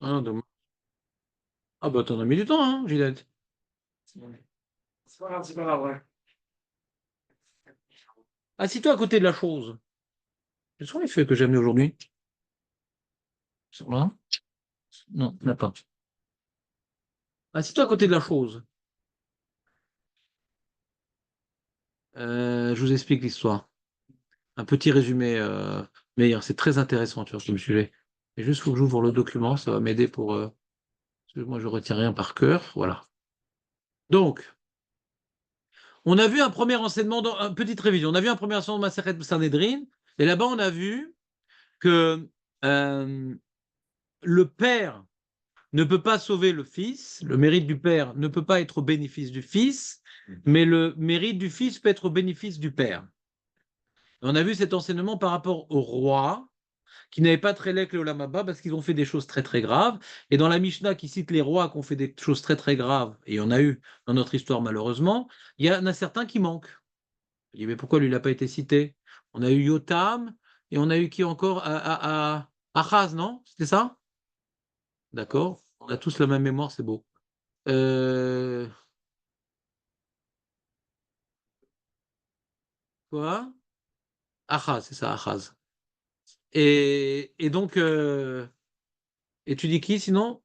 Ah, ah bah t'en as mis du temps, hein, Gillette. C'est pas grave, c'est pas grave, ouais. Assis-toi à côté de la chose. Quels sont les feuilles que j'ai amenées aujourd'hui? Ils sont là? Non, il n'y en a pas. Assis-toi à côté de la chose. Je vous explique l'histoire. Un petit résumé, meilleur. C'est très intéressant, tu vois, comme sujet. Et juste, faut que j'ouvre le document, ça va m'aider pour. Parce que moi, je retiens rien par cœur. Voilà. Donc, on a vu un premier enseignement, une petite révision. On a vu un premier enseignement de Masechet Sanhedrin. Et là-bas, on a vu que euh, le père ne peut pas sauver le fils, le mérite du père ne peut pas être au bénéfice du fils, mais le mérite du fils peut être au bénéfice du père. On a vu cet enseignement par rapport au roi, qui n'avaient pas très le Olam Haba parce qu'ils ont fait des choses très très graves. Et dans la Mishnah qui cite les rois qui ont fait des choses très très graves, et il y en a eu dans notre histoire malheureusement, il y en a certains qui manquent. Je dis, mais pourquoi lui, il n'a pas été cité? On a eu Yotam, et on a eu qui encore? Achaz, non? C'était ça? D'accord. On a tous la même mémoire, c'est beau. Euh, Quoi? Achaz, c'est ça, Achaz. Et donc, et tu dis qui sinon?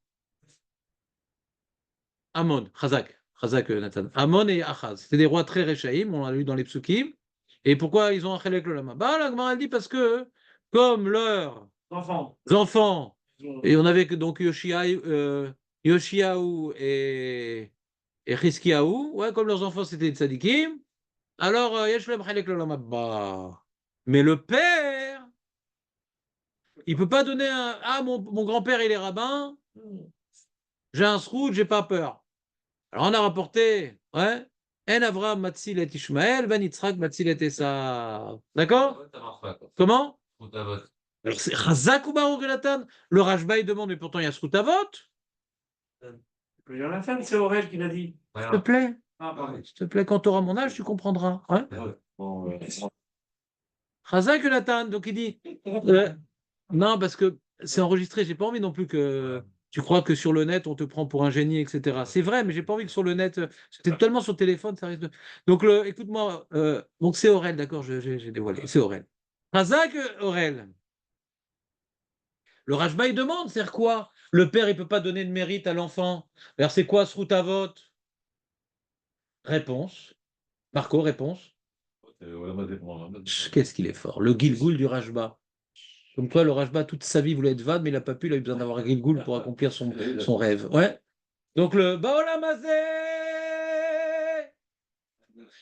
Amon, Chazak. Chazak, Nathan. Amon et Achaz. C'était des rois très réchaïm, on l'a lu dans les psukim. Et pourquoi ils ont un chelek le lama? Bah, la Gemara elle dit parce que, comme leurs Enfant. enfants, Ils ont- et on avait que donc Yoshiaou et Chizkiyahu, ouais, comme leurs enfants c'était des tzadikim, alors yesh lem chelek le lama. Bah. Mais le père, il peut pas donner un. Ah, mon grand-père, il est rabbin, j'ai un sroud, j'ai pas peur. Alors on a rapporté, ouais, En Avraham Matzil et Ishmael, Ben Yitzhak Matzil et Esav. D'accord? Comment? Alors c'est Chazak ou Baruch Elatan. Le Rashba il demande, mais pourtant il y a Srutavot. Il y en a fait, c'est Aurel qui l'a dit. S'il te plaît, Ah, pardon. s'il te plaît, quand tu auras mon âge, tu comprendras. Hein? Bon, Chazak Elatan, donc il dit, non, parce que c'est enregistré, j'ai pas envie non plus que tu crois que sur le net on te prend pour un génie, etc. C'est vrai, mais j'ai pas envie que sur le net, c'était tellement sur téléphone, ça risque de. Donc écoute-moi, donc c'est Aurel, d'accord, j'ai dévoilé, c'est Aurel. Razak Aurel. Le Rashba il demande, c'est quoi? Le père il peut pas donner de mérite à l'enfant. Alors c'est quoi ce routavot? Réponse. Marco, réponse. Qu'est-ce qu'il est fort. Le Gilgoul du Rashba. Comme quoi, le Rashba, toute sa vie voulait être Vad, mais il n'a pas pu, il a eu besoin d'avoir Gilgoul pour accomplir son rêve. Ouais. Donc le Baolamazé.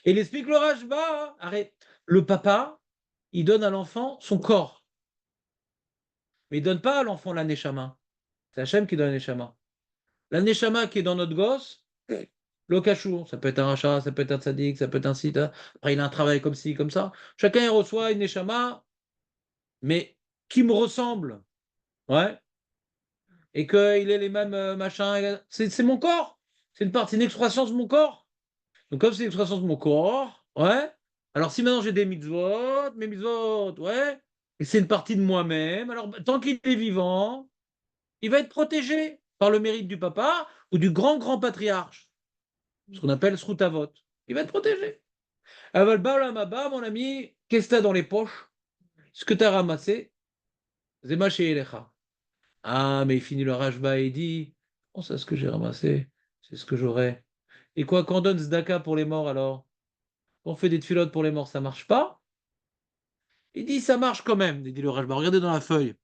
Et il explique le Rashba. Arrête. Le papa, il donne à l'enfant son corps. Mais il donne pas à l'enfant la Neshama. C'est Hachem qui donne la Neshama. La Neshama qui est dans notre gosse, le cachou. Ça peut être un rachat, ça peut être un tzaddik, ça peut être un site. Après, il a un travail comme ci, comme ça. Chacun il reçoit une Neshama, mais qui me ressemble. Ouais. Et qu'il ait les mêmes machins. C'est mon corps. C'est une partie, une excroissance de mon corps. Donc, comme c'est une excroissance de mon corps, ouais. Alors, si maintenant j'ai des mitzvot, mes mitzvot, ouais, et c'est une partie de moi-même, alors tant qu'il est vivant, il va être protégé par le mérite du papa ou du grand patriarche, ce qu'on appelle Srutavot. Il va être protégé. Aval Baolamaba, mon ami, qu'est-ce que tu as dans les poches? Ce que tu as ramassé, Zema chez Elecha. Ah, mais il finit le Rashba et il dit, oh, c'est ce que j'ai ramassé, c'est ce que j'aurai. Et quoi, qu'on donne Zdaka pour les morts alors? On fait des tuilotes pour les morts, ça marche pas? Il dit, ça marche quand même, dit le Rashba. Regardez dans la feuille.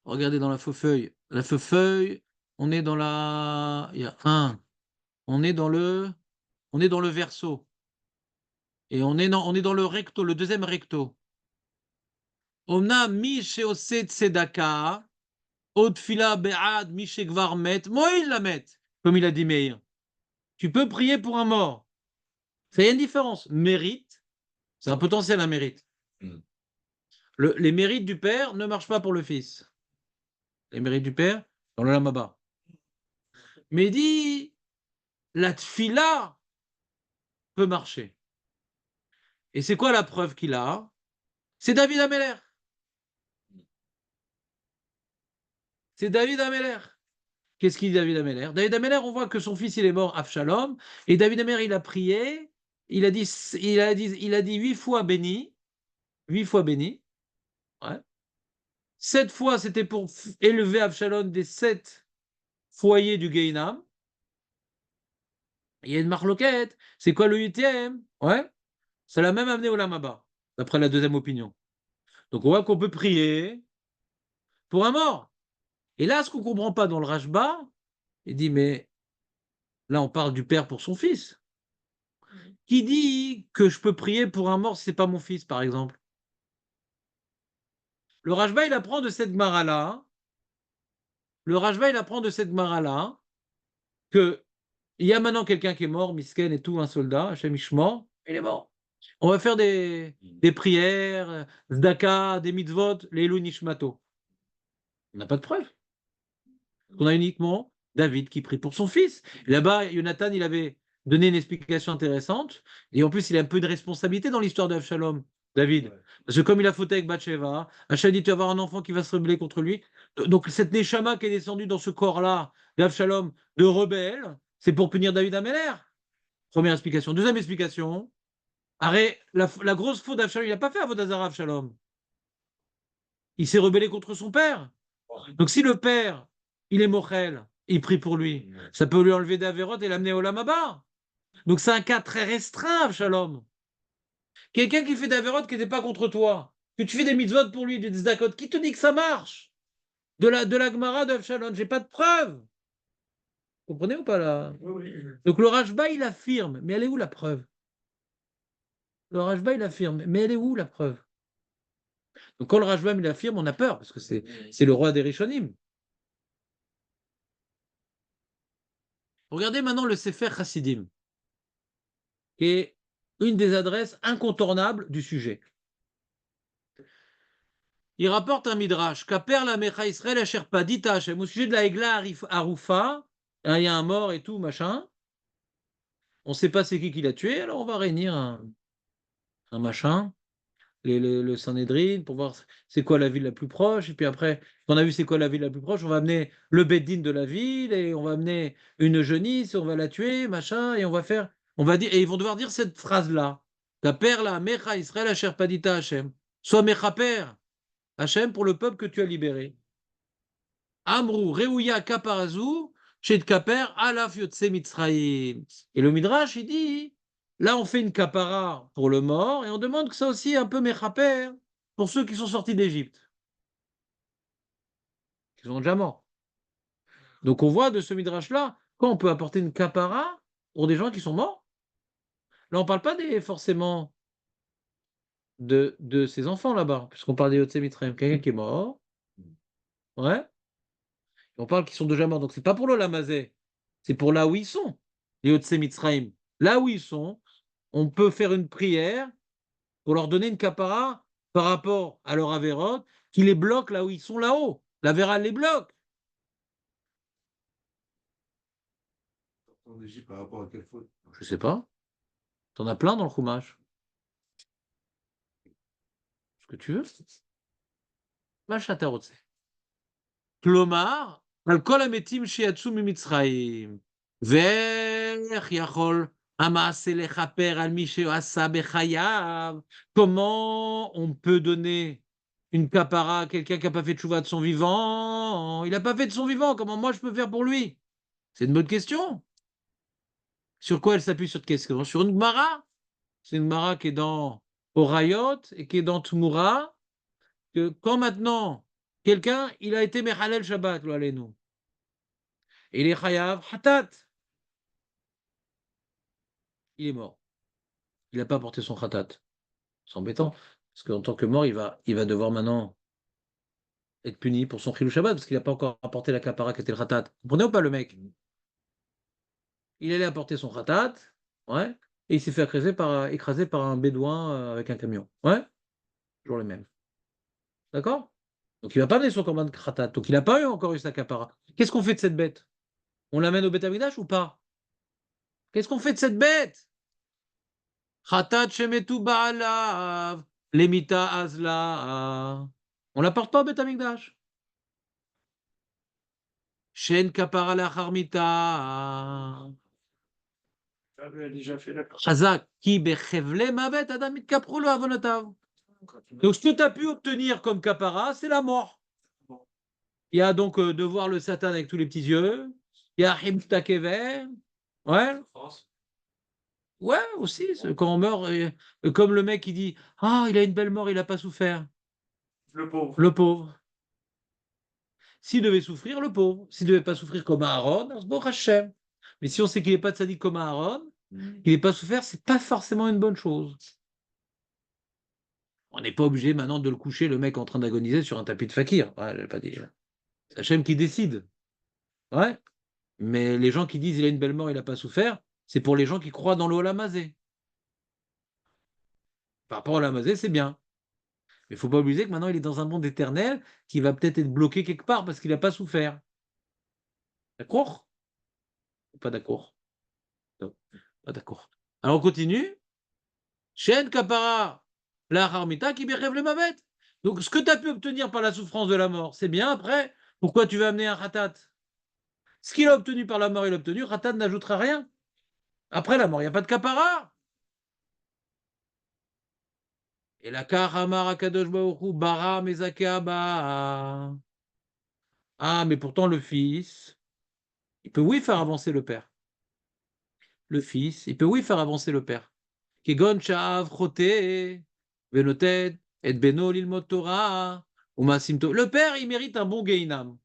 Regardez dans la faux feuille. La faux feuille, on est dans la. Il y a un. On est dans le. On est dans le verso. Et on est dans le recto, le deuxième recto. On a mi sheose tzedaka, odfila be'ad, mi shekvar met, moïl la met, comme il a dit Meir. Tu peux prier pour un mort. Ça y a une différence. Mérite, c'est un potentiel à mérite. Les mérites du père ne marchent pas pour le fils. Les mérites du père, dans le lamaba. Mais il dit, la tfila peut marcher. Et c'est quoi la preuve qu'il a? C'est David Ameller. c'est David Améler. Qu'est-ce qu'il dit David Améler? David Améler, on voit que son fils, il est mort, Avshalom, et David Améler, il a prié, il a dit 8 fois béni, 8 fois béni, ouais. 7 fois, c'était pour élever Avshalom des 7 foyers du Guéhinam. Il y a une marloquette. C'est quoi le 8e? Ouais. Ça l'a même amené au Lamaba, d'après la deuxième opinion. Donc on voit qu'on peut prier pour un mort. Et là, ce qu'on ne comprend pas dans le Rashba, il dit, mais là, on parle du père pour son fils. Qui dit que je peux prier pour un mort si ce n'est pas mon fils, par exemple? Le Rashba, il apprend de cette Gemara-là. Le Rashba, il apprend de cette Gemara-là que il y a maintenant quelqu'un qui est mort, Misken et tout, un soldat, Hachem Ishmor, il est mort. On va faire des prières, Zdaka, des mitzvot, les Nishmato. On n'a pas de preuve. On a uniquement David qui prie pour son fils. Et là-bas, Jonathan, il avait donné une explication intéressante. Et en plus, il a un peu de responsabilité dans l'histoire d'Avshalom, David. Parce que comme il a fauté avec Bathsheba, Hachem dit, tu vas avoir un enfant qui va se rebeller contre lui. Donc cette Neshama qui est descendue dans ce corps-là, d'Avshalom, de rebelle, c'est pour punir David Améler. Première explication. Deuxième explication, la grosse faute d'Avshalom, il n'a pas fait Avodazara Avshalom. Il s'est rebellé contre son père. Donc si le père, il est mochel, il prie pour lui, ça peut lui enlever d'Averot et l'amener au Lamaba. Donc c'est un cas très restreint, Shalom. Quelqu'un qui fait d'Averot qui n'était pas contre toi, que tu fais des mitzvot pour lui, des tzedakot, qui te dit que ça marche? De la Gemara d'Avshalom, j'ai pas de preuve. Vous comprenez ou pas là? Oui. Donc le Rashba, il affirme, mais elle est où la preuve? Le Rashba, il affirme, mais elle est où la preuve? Donc quand le Rashba, il affirme, on a peur, parce que c'est le roi des Rishonim. Regardez maintenant le Sefer Chassidim, qui est une des adresses incontournables du sujet. Il rapporte un midrash, Kaper la Mecha Israël Asher Padita Hashem, au sujet de la Egla Arufa, il y a un mort et tout, machin. On ne sait pas c'est qui l'a tué, alors on va réunir un machin, le Sanhédrin, pour voir c'est quoi la ville la plus proche. Et puis après, quand on a vu c'est quoi la ville la plus proche, on va amener le Beddin de la ville, et on va amener une jeunisse, on va la tuer, machin, et et ils vont devoir dire cette phrase-là. Kaper la Mecha Israël Asher Padita Hashem. Sois Mechaper. Hachem, pour le peuple que tu as libéré. Amrou, Reouya, Kaparazu, Shed Kaper, Alaf Yotse Mitzraïm. Et le Midrash, il dit, là, on fait une kapara pour le mort, et on demande que ça aussi un peu Mechaper pour ceux qui sont sortis d'Égypte, qui sont déjà morts. Donc on voit de ce Midrash-là, quand on peut apporter une kapara pour des gens qui sont morts. Là, on ne parle pas forcément de ces enfants là-bas, puisqu'on parle des Yotse Mitzraïm, quelqu'un qui est mort. Ouais. On parle qu'ils sont déjà morts, donc c'est pas pour le Lamazé, c'est pour là où ils sont, les Hotse Mitzrayim. Là où ils sont, on peut faire une prière pour leur donner une capara par rapport à leur Averot, qui les bloque là où ils sont là-haut. L'Avéra les bloque. En Égypte, par rapport à quelle faute? Je sais pas. T'en as plein dans le Chumash. Ce que tu veux. Machatarotse. Klomar, al kol hametim shiatsu mimitzrayim. Ve'ech yachol המעשה לכפר על מי שעשה בחייו. Comment on peut donner une capara à quelqu'un qui n'a pas fait de chouva de son vivant? Il n'a pas fait de son vivant, comment moi je peux faire pour lui? C'est une bonne question. Sur quoi elle s'appuie sur cette question? Sur une Gemara. C'est une Gemara qui est dans Orayot et qui est dans Tmura. Que quand maintenant, quelqu'un, il a été Mechalel Shabbat, nous. Il est Chayav, Hatat. Il est mort. Il n'a pas porté son Hatat. C'est embêtant. Parce qu'en tant que mort, il va devoir maintenant être puni pour son Chilou Shabbat, parce qu'il n'a pas encore apporté la capara qui était le Khatat. Vous comprenez ou pas le mec? Il allait apporter son Khatat, ouais, et il s'est fait écraser par un bédouin avec un camion. Ouais, toujours le même. D'accord? Donc il va pas amener son corban de Khatat. Donc il n'a pas encore eu sa capara. Qu'est-ce qu'on fait de cette bête? On l'amène au Beth Amikdash ou pas? Qu'est-ce qu'on fait de cette bête? Khatat shemetu ba'alav, lemita azla. On la porte pas au Beth Amikdash. Shen kapara lachar mita. Ça lui a déjà fait la Chazak, ki bechevle mavet adam mitkapru lo avonotav. Donc, ce que tu as pu obtenir comme capara, c'est la mort. Il y a donc de voir le Satan avec tous les petits yeux. Il y a Himta Kever. Ouais, France. ouais, aussi. Quand on meurt, comme le mec qui dit ah, il a une belle mort, il n'a pas souffert. Le pauvre. Le pauvre. S'il devait souffrir, le pauvre. S'il ne devait pas souffrir comme Aaron, bon Hachem. Mais si on sait qu'il n'est pas de sadique comme Aaron, il n'est pas souffert, c'est pas forcément une bonne chose. On n'est pas obligé maintenant de le coucher, le mec en train d'agoniser sur un tapis de fakir. Ouais, je vais pas dire. C'est Hachem qui décide. Ouais. Mais les gens qui disent il a une belle mort, il n'a pas souffert, c'est pour les gens qui croient dans le Olamazé. Par rapport au Olamazé, c'est bien. Mais il ne faut pas oublier que maintenant il est dans un monde éternel qui va peut-être être bloqué quelque part parce qu'il n'a pas souffert. D'accord? Pas d'accord. Non, pas d'accord. Alors on continue. Shen kapara la harmita qui berève le mavet. Donc ce que tu as pu obtenir par la souffrance de la mort, c'est bien. Après, pourquoi tu veux amener un khatat? Ce qu'il a obtenu par la mort, il a obtenu. Khatat n'ajoutera rien. Après la mort, il n'y a pas de kapara. Et la Kahamar Akadosh Baruchu Bara Mezake Abba. Ah, mais pourtant le fils, il peut oui faire avancer le père. Le fils, il peut oui faire avancer le père. Kegon Sha'av Chote, Venotet, Et Beno Lilmot Torah, Umasimto. Le père, il mérite un bon Geinam.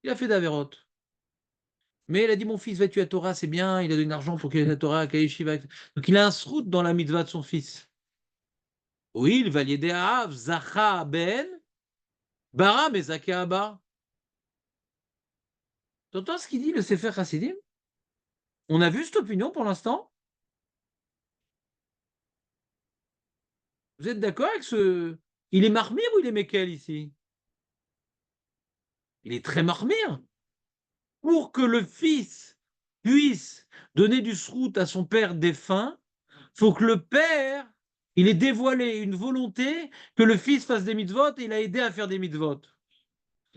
Il a fait d'Averot. Mais il a dit mon fils va tuer la Torah, c'est bien, il a donné de l'argent pour qu'il ait la Torah, à Yeshiva. Donc il a un srout dans la mitzvah de son fils. Oui, il va l'aider à Av, Zacha Ben, Bara Mezake Abba. T'entends ce qu'il dit, le Sefer Chassidim? On a vu cette opinion pour l'instant? Vous êtes d'accord avec ce... Il est marmire ou il est Mekel ici? Il est très marmire. Pour que le fils puisse donner du srout à son père défunt, faut que le père, il ait dévoilé une volonté que le fils fasse des mitzvot et il a aidé à faire des mitzvot.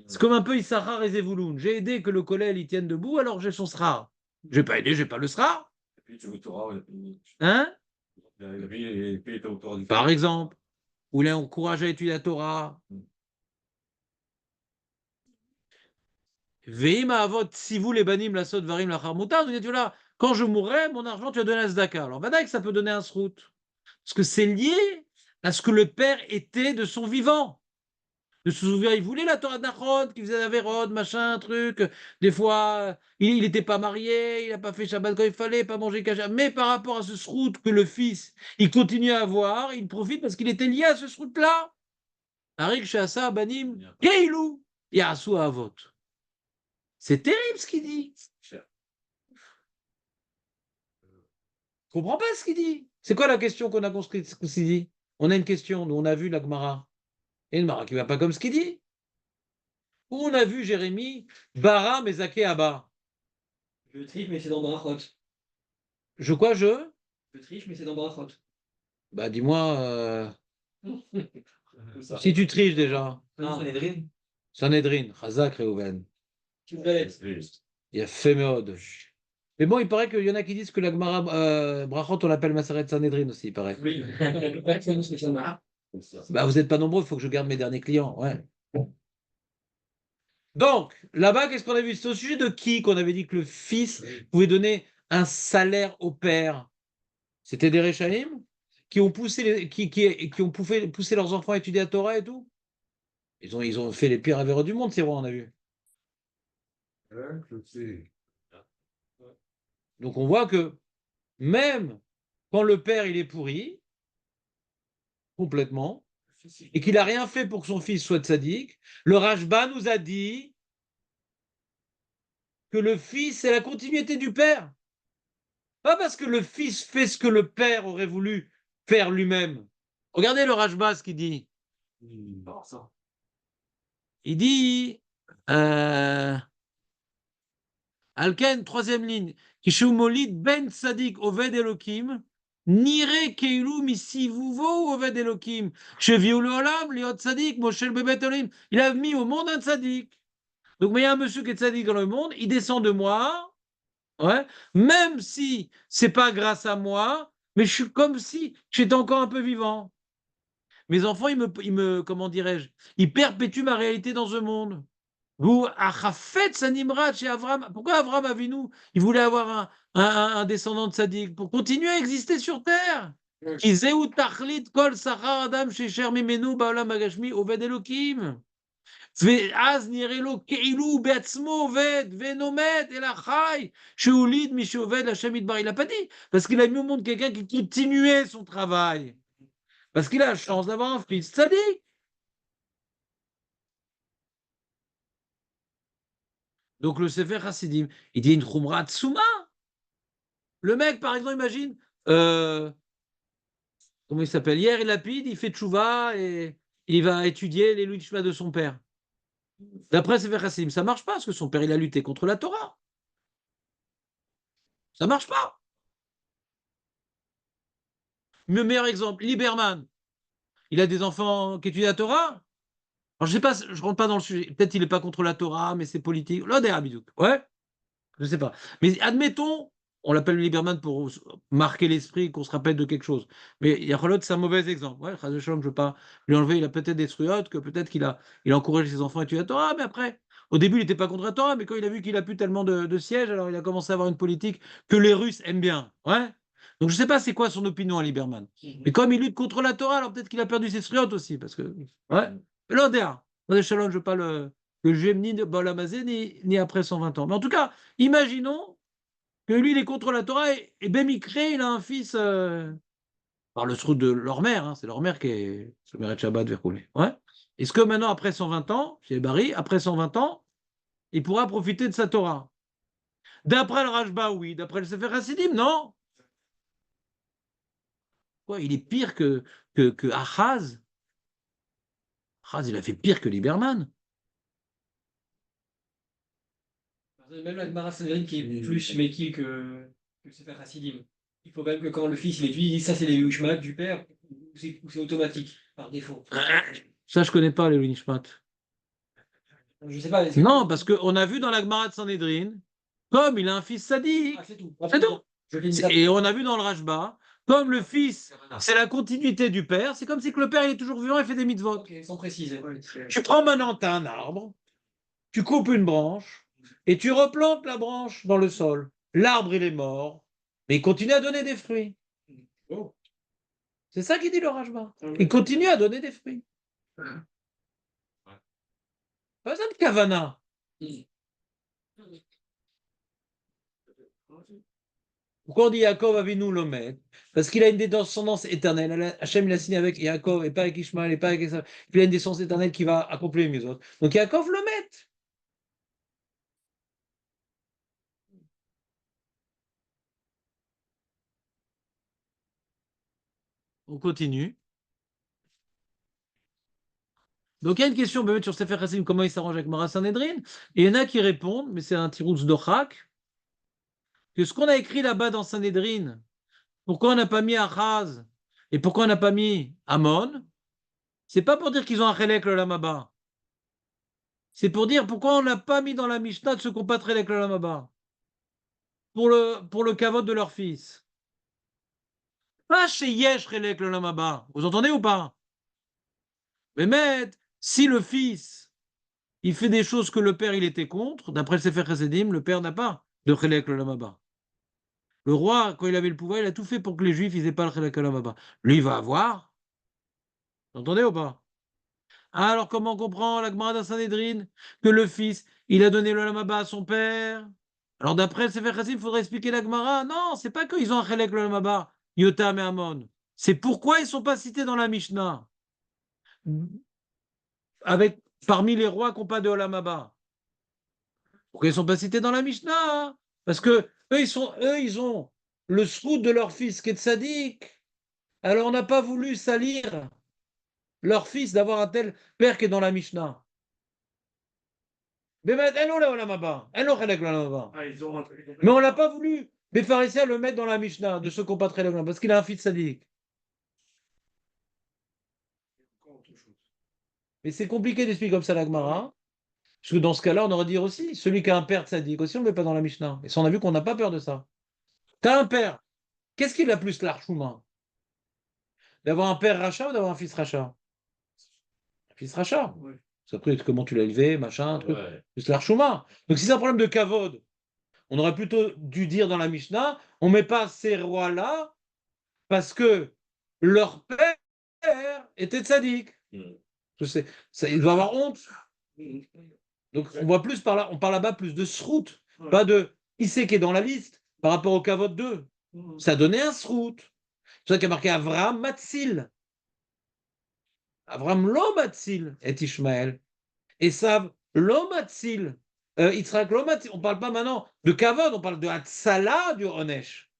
C'est comme un peu Issachar et Zevouloun. J'ai aidé que le collège il tienne debout, alors j'ai son srar. J'ai pas aidé, j'ai pas le srar. Hein? Par exemple, où il encourage à étudier la Torah. Veima avot, si vous les banim la sot varim la charmouta, vous dites voilà, quand je mourrai, mon argent tu vas donner à Zdaka. Alors, que ça peut donner un srout. Parce que c'est lié à ce que le père était de son vivant. De se souvenir, il voulait la Torah d'Achron, qui faisait la vérode, machin, truc. Des fois, il n'était pas marié, il n'a pas fait Shabbat quand il fallait, pas mangé kasha. Mais par rapport à ce srout que le fils, il continue à avoir, il profite parce qu'il était lié à ce srout-là. Arik Shasa Banim, Keilou, Yasu Avot. C'est terrible ce qu'il dit. Je comprends pas ce qu'il dit. C'est quoi la question qu'on a construite, ce qu'il dit? On a une question, nous on a vu la Gemara. Et une Gemara qui ne va pas comme ce qu'il dit. Où on a vu Jérémie, Bara Mezake Abba. Je triche, mais c'est dans Brachot. Je quoi, je? Je triche, mais c'est dans Brachot. Bah dis-moi, si tu triches déjà. Non, Sanhedrin. Sanhedrin, Chazak Reuven. Tu fais. Il y a Féméode. Mais bon, il paraît qu'il y en a qui disent que la Gemara Brachot, on l'appelle Maseret Sanhedrin aussi, il paraît. Oui. Bah vous n'êtes pas nombreux, il faut que je garde mes derniers clients. Ouais. Donc, là-bas, qu'est-ce qu'on a vu? C'est au sujet de qui qu'on avait dit que le fils pouvait donner un salaire au père? C'était des Réchaïm qui ont poussé, qui ont poussé leurs enfants à étudier la Torah et tout? Ils ont fait les pires avéros du monde, c'est vrai, on a vu. Donc on voit que même quand le père il est pourri, complètement, et qu'il n'a rien fait pour que son fils soit tzaddik, le Rashba nous a dit que le fils c'est la continuité du père. Pas parce que le fils fait ce que le père aurait voulu faire lui-même. Regardez le Rashba ce qu'il dit. Il dit Alken, troisième ligne. Kishumolit ben tzadik oved Elokim, nire keilu misivuvo oved Elokim. Cheviu olam liot tzadik, moshel bebet olim. Il a mis au monde un tzadik. Donc, mais il y a un monsieur qui est tzaddik dans le monde, il descend de moi, ouais, même si c'est pas grâce à moi, mais je suis comme si j'étais encore un peu vivant. Mes enfants, comment dirais-je, ils perpétuent ma réalité dans ce monde. Vous, Achafet Sanimrat chez Avram. Pourquoi Avram Avinu, il voulait avoir un descendant de Sadiq pour continuer à exister sur terre? Ki zeu tachlit kol sachar adam shecher mimenu ba'olam hagashmi oved Elokim. ואז נראה לו כאילו הוא בעצמו עובד ונומד אלא חי, שהוליד מי שעובד להשם יתברך. Il a pas dit, parce qu'il a mis au monde quelqu'un qui continuait son travail. Parce qu'il a la chance d'avoir un fils tzaddik. Donc le Sefer Hasidim, il dit une Khumrat Souma. Le mec, par exemple, imagine, comment il s'appelle? Hier, il Lapide, il fait tchouva et il va étudier les Louis de son père. D'après Sefer Hasidim, ça marche pas, parce que son père, il a lutté contre la Torah. Ça marche pas. Le meilleur exemple, Lieberman. Il a des enfants qui étudient la Torah. Alors, je sais pas, je rentre pas dans le sujet. Peut-être il n'est pas contre la Torah, mais c'est politique. Là, des Habidouk. Ouais, je sais pas. Mais admettons, on l'appelle Lieberman pour marquer l'esprit, qu'on se rappelle de quelque chose. Mais Yacholot, c'est un mauvais exemple. Ouais, Chaz Shalom, je ne veux pas lui enlever. Il a peut-être des truotes, que peut-être il a encouragé ses enfants à étudier la Torah, mais après, au début, il n'était pas contre la Torah, mais quand il a vu qu'il a plus tellement de sièges, alors il a commencé à avoir une politique que les Russes aiment bien. Ouais. Donc je ne sais pas c'est quoi son opinion à Lieberman. Mais comme il lutte contre la Torah, alors peut-être qu'il a perdu ses truotes aussi, parce que. Ouais. L'Odéa. Shalom, je ne veux pas le juger ni de Balamazé, ni après 120 ans. Mais en tout cas, imaginons que lui, il est contre la Torah et Bémikré, il a un fils par le trou de leur mère, hein, c'est leur mère qui est le Meret Shabbat Verkoulé. Ouais. Est-ce que maintenant, après 120 ans, chez Barry, après 120 ans, il pourra profiter de sa Torah? D'après le Rajba, oui. D'après le Sefer Hasidim, non. Ouais, il est pire que Achaz. Achaz, il a fait pire que Lieberman. Même la Gemara Sanhedrin qui est plus méquille que le Sefer Hasidim. Il faut même que quand le fils il étudie, il dit ça c'est les Yushmat du père, ou c'est automatique, par défaut. Ça, je ne connais pas les Nishmat. Je sais pas. Non, parce qu'on a vu dans la Gemara de Sanhedrin, comme il a un fils sadique. Ah, c'est tout. C'est tout. Je l'ai dit ça. Et on a vu dans le Rajba, comme le fils, c'est la continuité du père, c'est comme si que le père il est toujours vivant et fait des mitzvot. Ok, sans préciser. Tu prends maintenant, tu as un arbre, tu coupes une branche et tu replantes la branche dans le sol. L'arbre, il est mort, mais il continue à donner des fruits. Oh. C'est ça qu'il dit le Rajba. Il continue à donner des fruits. Pas besoin de kavana. Pourquoi on dit Yaakov Avinu Lomet? Parce qu'il a une descendance éternelle. Hachem, il a signé avec Yaakov et pas avec Ishmael et pas avec Esav. Il a une descendance éternelle qui va accomplir les autres. Donc Yaakov Lomet. On continue. Donc il y a une question sur Sefer Chassim, comment il s'arrange avec Mara Sanhedrin. Et il y en a qui répondent, mais c'est un tirouz d'Ochak, que ce qu'on a écrit là-bas dans Sanhedrin, pourquoi on n'a pas mis Achaz et pourquoi on n'a pas mis Amon, c'est pas pour dire qu'ils ont un Chelek le Lamaba. C'est pour dire pourquoi on n'a pas mis dans la Mishnah de ceux qui n'ont pas de Chelek le Lamaba. Pour le kavod de leur fils. Pas chez Yesh Chelek le Lamaba. Vous entendez ou pas? Mais si le fils il fait des choses que le père il était contre, d'après le Sefer Chassidim, le père n'a pas de Chelek le Lamaba. Le roi, quand il avait le pouvoir, il a tout fait pour que les juifs n'aient pas le Chelek le Lamaba. Lui, il va avoir. Vous entendez ou pas? Alors, comment on comprend la Gemara Sanhedrin que le fils, il a donné le Lamaba à son père? Alors, d'après le Sefer Chassidim, il faudrait expliquer la Gemara. Non, c'est pas qu'ils ont un Chelek le Lamaba, Yotam et Amon. C'est pourquoi ils ne sont pas cités dans la Mishnah. Parmi les rois qui n'ont pas de Olamaba. Pourquoi ils ne sont pas cités dans la Mishnah? Hein? Parce que ils ont le sroud de leur fils qui est tzaddik. Alors on n'a pas voulu salir leur fils d'avoir un tel père qui est dans la Mishnah. Mais on l'a pas voulu. Les pharisiens le mettre dans la Mishnah de ceux qui n'ont pas très loin, parce qu'il a un fils tzaddik. Mais c'est compliqué d'expliquer comme ça la Gemara. Parce que dans ce cas-là, on aurait dit aussi, celui qui a un père tzaddik aussi, on ne le met pas dans la Mishnah. Et ça, on a vu qu'on n'a pas peur de ça. Tu as un père. Qu'est-ce qui a plus l'archouma? D'avoir un père rachat ou d'avoir un fils rachat? Un fils rachat. Ouais. Après, comment tu l'as élevé, machin, truc. Ouais. C'est l'archouma. Donc si c'est un problème de kavod, on aurait plutôt dû dire dans la Mishnah, on ne met pas ces rois-là parce que leur père était tzaddik. Je sais, il doit avoir honte. Donc on voit plus par là, on parle là-bas plus de srout, Ouais. pas de qui c'est qui est dans la liste par rapport au kavod 2. Ça donnait un srout. C'est ça qui a marqué Avraham Matzil. Avraham lo Matzil et Ishmaël. Esav lo Matzil. Yitzhak lo Matzil. On ne parle pas maintenant de kavod, on parle de Hatzala du Onesh.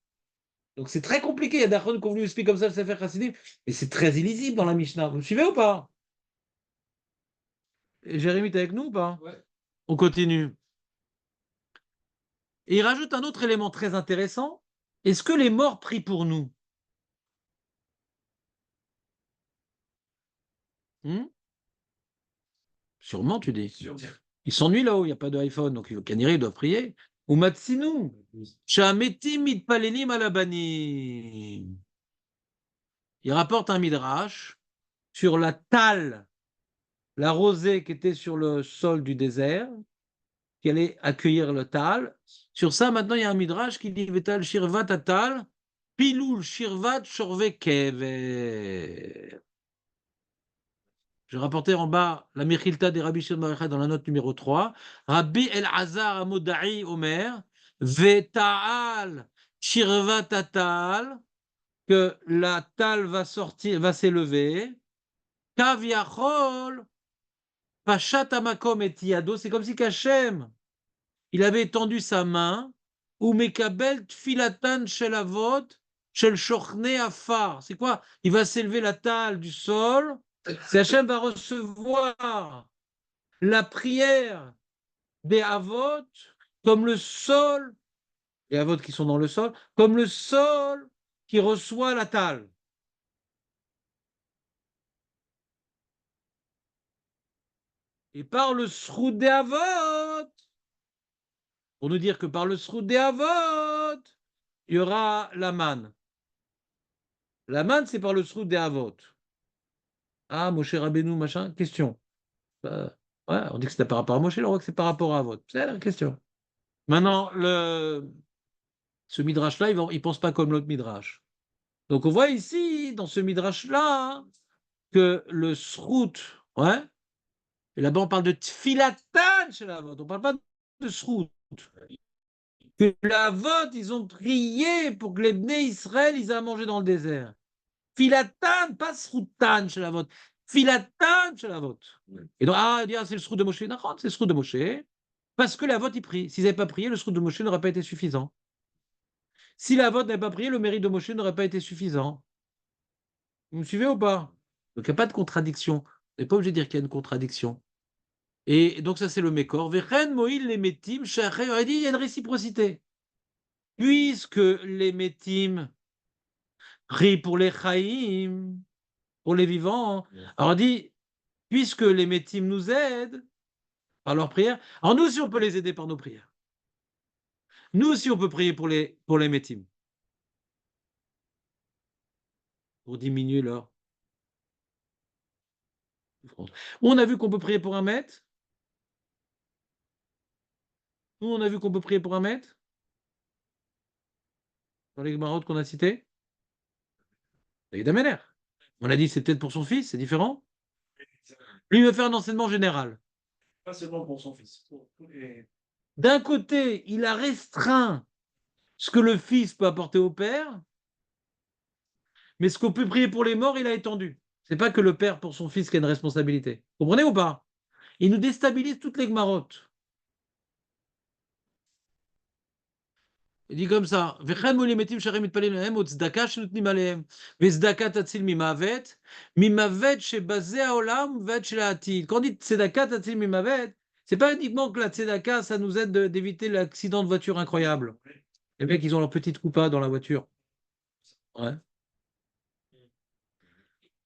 Donc c'est très compliqué. Il y a des personnes qui ont voulu expliquer comme ça le Sefer Chassidim, mais c'est très illisible dans la Mishnah. Vous me suivez ou pas? Et Jérémy, t'es avec nous ou pas? Ouais. On continue. Et il rajoute un autre élément très intéressant. Est-ce que les morts prient pour nous? Sûrement, tu dis. Ils s'ennuient là-haut, il n'y a pas d'iPhone, donc Kaniré, ils doivent prier. Ou Matsinu. Shametim mitpalelim alabanim. Il rapporte un midrash sur la tal, la rosée qui était sur le sol du désert, qui allait accueillir le tal. Sur ça, maintenant, il y a un midrash qui dit Vetal shirvat atal, pilul shirvat shorve kever. Je rapportais en bas la Mechilta des Rabbi Shimon Bar Yochai dans la note numéro 3. Rabbi El-Azar Amoda'i Omer, Veta'al Shirva Tatal, que la tal va sortir, va s'élever. Kaviachol, Pachat Amakom et Yado, c'est comme si Kachem, il avait étendu sa main, ou Mekabel Tfilatan Shelavot, Shel Shochne Afar. C'est quoi? Il va s'élever la tal du sol. C'est Hachem va recevoir la prière des Havot comme le sol, les Havot qui sont dans le sol, comme le sol qui reçoit la tale. Et par le sroud des Havot, pour nous dire que par le sroud des Havot, il y aura la manne. La manne, c'est par le sroud des Havot. Ah, Moshe Rabbeinu, machin, question. Ouais, on dit que c'était par rapport à Moshe, on voit que c'est par rapport à Havot. C'est la question. Maintenant, ce midrash-là, il ne pense pas comme l'autre midrash. Donc on voit ici, dans ce midrash-là, que le srout, ouais, et là-bas on parle de tfilatan chez la vote, on ne parle pas de srout. Que la vote, ils ont prié pour que les Bnei Israël, ils aient à manger dans le désert. Filatan, pas sroutan chez la vote. Filatan chez la vote. Et donc, c'est le srout de Moshe. Non, c'est le srout de Moshe. Parce que la vote, ils prient. S'ils n'avaient pas prié, le srout de Moshe n'aurait pas été suffisant. Si la vote n'avait pas prié, le mérite de Moshe n'aurait pas été suffisant. Vous me suivez ou pas? Donc il n'y a pas de contradiction. Vous n'êtes pas obligé de dire qu'il y a une contradiction. Et donc ça c'est le Mékor. Vechen Moïl les Métim, aurait dit il y a une réciprocité. Puisque les Métim prient pour les Chaïm, pour les vivants, alors on dit, puisque les Métim nous aident par leurs prières, alors nous aussi on peut les aider par nos prières. Nous aussi on peut prier pour les Métim. Pour diminuer leur souffrance. On a vu qu'on peut prier pour un maître. Nous, on a vu qu'on peut prier pour un maître. Dans les marottes qu'on a cités. David Ameller. On a dit c'est peut-être pour son fils, c'est différent. Lui, il veut faire un enseignement général. Pas seulement pour son fils. Pour tous les... D'un côté, il a restreint ce que le fils peut apporter au père, mais ce qu'on peut prier pour les morts, il a étendu. C'est pas que le père pour son fils qui a une responsabilité. Vous comprenez ou pas? Il nous déstabilise toutes les marottes. Il dit comme ça, quand on dit tzedaka tatzil mimavet, c'est pas uniquement que la tzedaka, ça nous aide d'éviter l'accident de voiture incroyable. Les mecs, ils ont leur petite coupa dans la voiture. Ouais.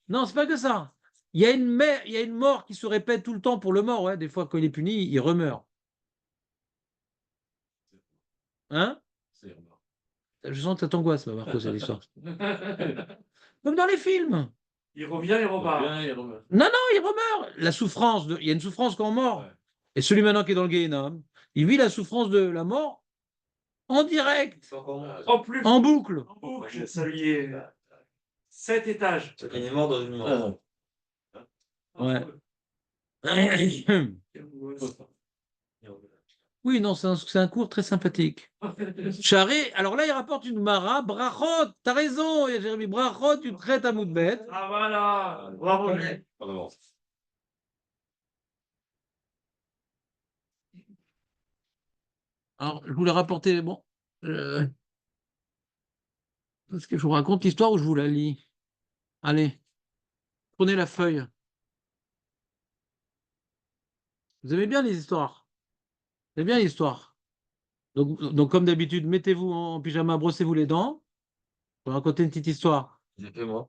Non, c'est pas que ça. Il y a une mort qui se répète tout le temps pour le mort. Ouais. Des fois, quand il est puni, il remeurt. Hein? Je sens que ça t'angoisse, Marco, cette histoire. Comme dans les films. Il revient, il repart. Non, non, il remeurt. La souffrance, il y a une souffrance quand on mort. Et celui maintenant qui est dans le Guéhénam, il vit la souffrance de la mort en direct, En plus, en boucle. en boucle, ça lui est 7 étages. Il est mort dans une mort. Ouais. Oui, non, c'est un cours très sympathique. Charé, alors là, il rapporte une mara, brachot, t'as raison, Jérémy, brachot, tu traites à Moudbet. Ah voilà, bravo. Alors, je voulais rapporter, bon, euh, est-ce que je vous raconte l'histoire ou je vous la lis? Allez, prenez la feuille. Vous aimez bien les histoires? Vous aimez bien l'histoire? Donc, comme d'habitude, mettez-vous en pyjama, brossez-vous les dents. Je vais raconter une petite histoire. J'ai fait moi.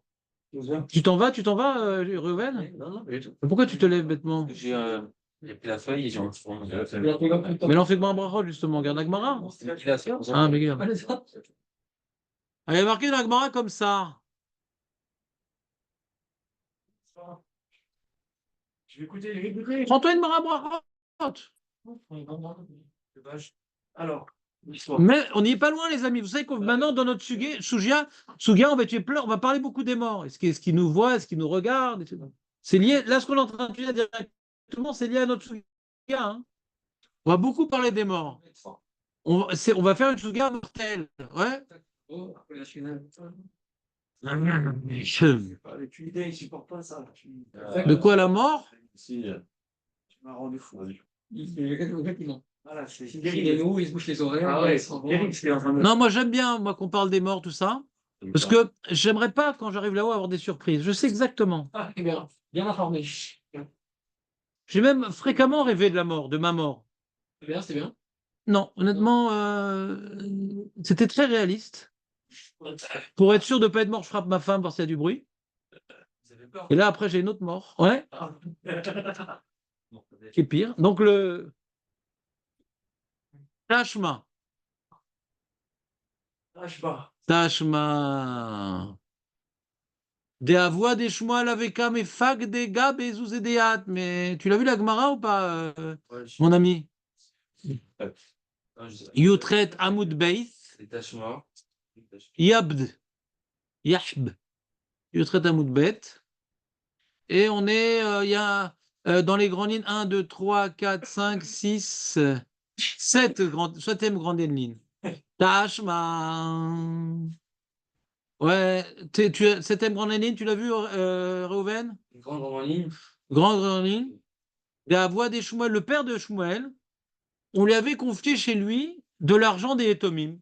Tu t'en vas, Réouven? Non, non, pas du tout. Pourquoi tu te lèves bêtement? J'ai pris la feuille et j'ai Mais l'on fait que un brachot, justement, regarde Agmara. Ah, mais regarde. Ah, il y a marqué dans Agmara comme ça. Je vais écouter. Prends-toi une mara brachot. Alors, l'histoire. Mais on n'y est pas loin, les amis. Vous savez que maintenant, dans notre Sugia, on va tuer plein, on va parler beaucoup des morts. Est-ce qu'ils nous voient, est-ce qu'ils nous regardent? C'est lié, là, ce qu'on est en train de dire directement, c'est lié à notre Sugia. Hein. On va beaucoup parler des morts. On va faire une Sugia mortelle. Ouais. Tu idée, il supporte pas ça. De quoi la mort? Si, Tu m'as rendu fou. Voilà, c'est Il est nous, il se bouche les oreilles. Ah ouais, Eric, c'est en train de... Non, moi j'aime bien moi qu'on parle des morts, tout ça. Parce que j'aimerais pas, quand j'arrive là-haut, avoir des surprises. Je sais exactement. Ah, eh bien, bien informé. J'ai même fréquemment rêvé de la mort, de ma mort. C'est bien, c'est bien. Non, honnêtement, c'était très réaliste. Pour être sûr de ne pas être mort, je frappe ma femme parce qu'il y a du bruit. Et là, après, j'ai une autre mort. Ouais, qui est pire. Donc, le Tashma. Lâche pas. Tashma. Des avois des Shmuel avec mais fag des gab et zouzédéat. Mais tu l'as vu la Gemara ou pas, mon ami? Yutret Amoud Beis. Détachement. Yabd. Yahb. Yutret Amoud Bet. Et on est, il y a dans les grandes lignes 1, 2, 3, 4, 5, 6, 7 septième grande ligne. Tashma. Ouais, septième grande ligne, tu l'as vu, Reuven? Une grande ligne. Grande ligne. La voix des Shmuel, le père de Shmuel, on lui avait confié chez lui de l'argent des Etomim.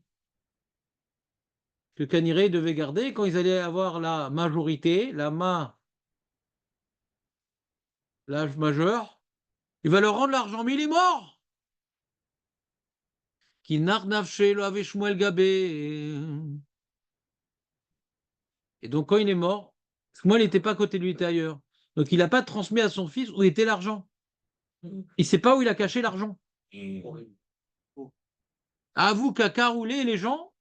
Que Caniré devait garder quand ils allaient avoir la majorité, l'âge majeur. Il va leur rendre l'argent, mais il est mort. Qui narnavché lo avait Shmuel Gabé. Et donc, quand il est mort, Shmuel n'était pas à côté de lui, il était ailleurs. Donc, il n'a pas transmis à son fils où était l'argent. Il ne sait pas où il a caché l'argent. Avoue qu'à Caroulé, les gens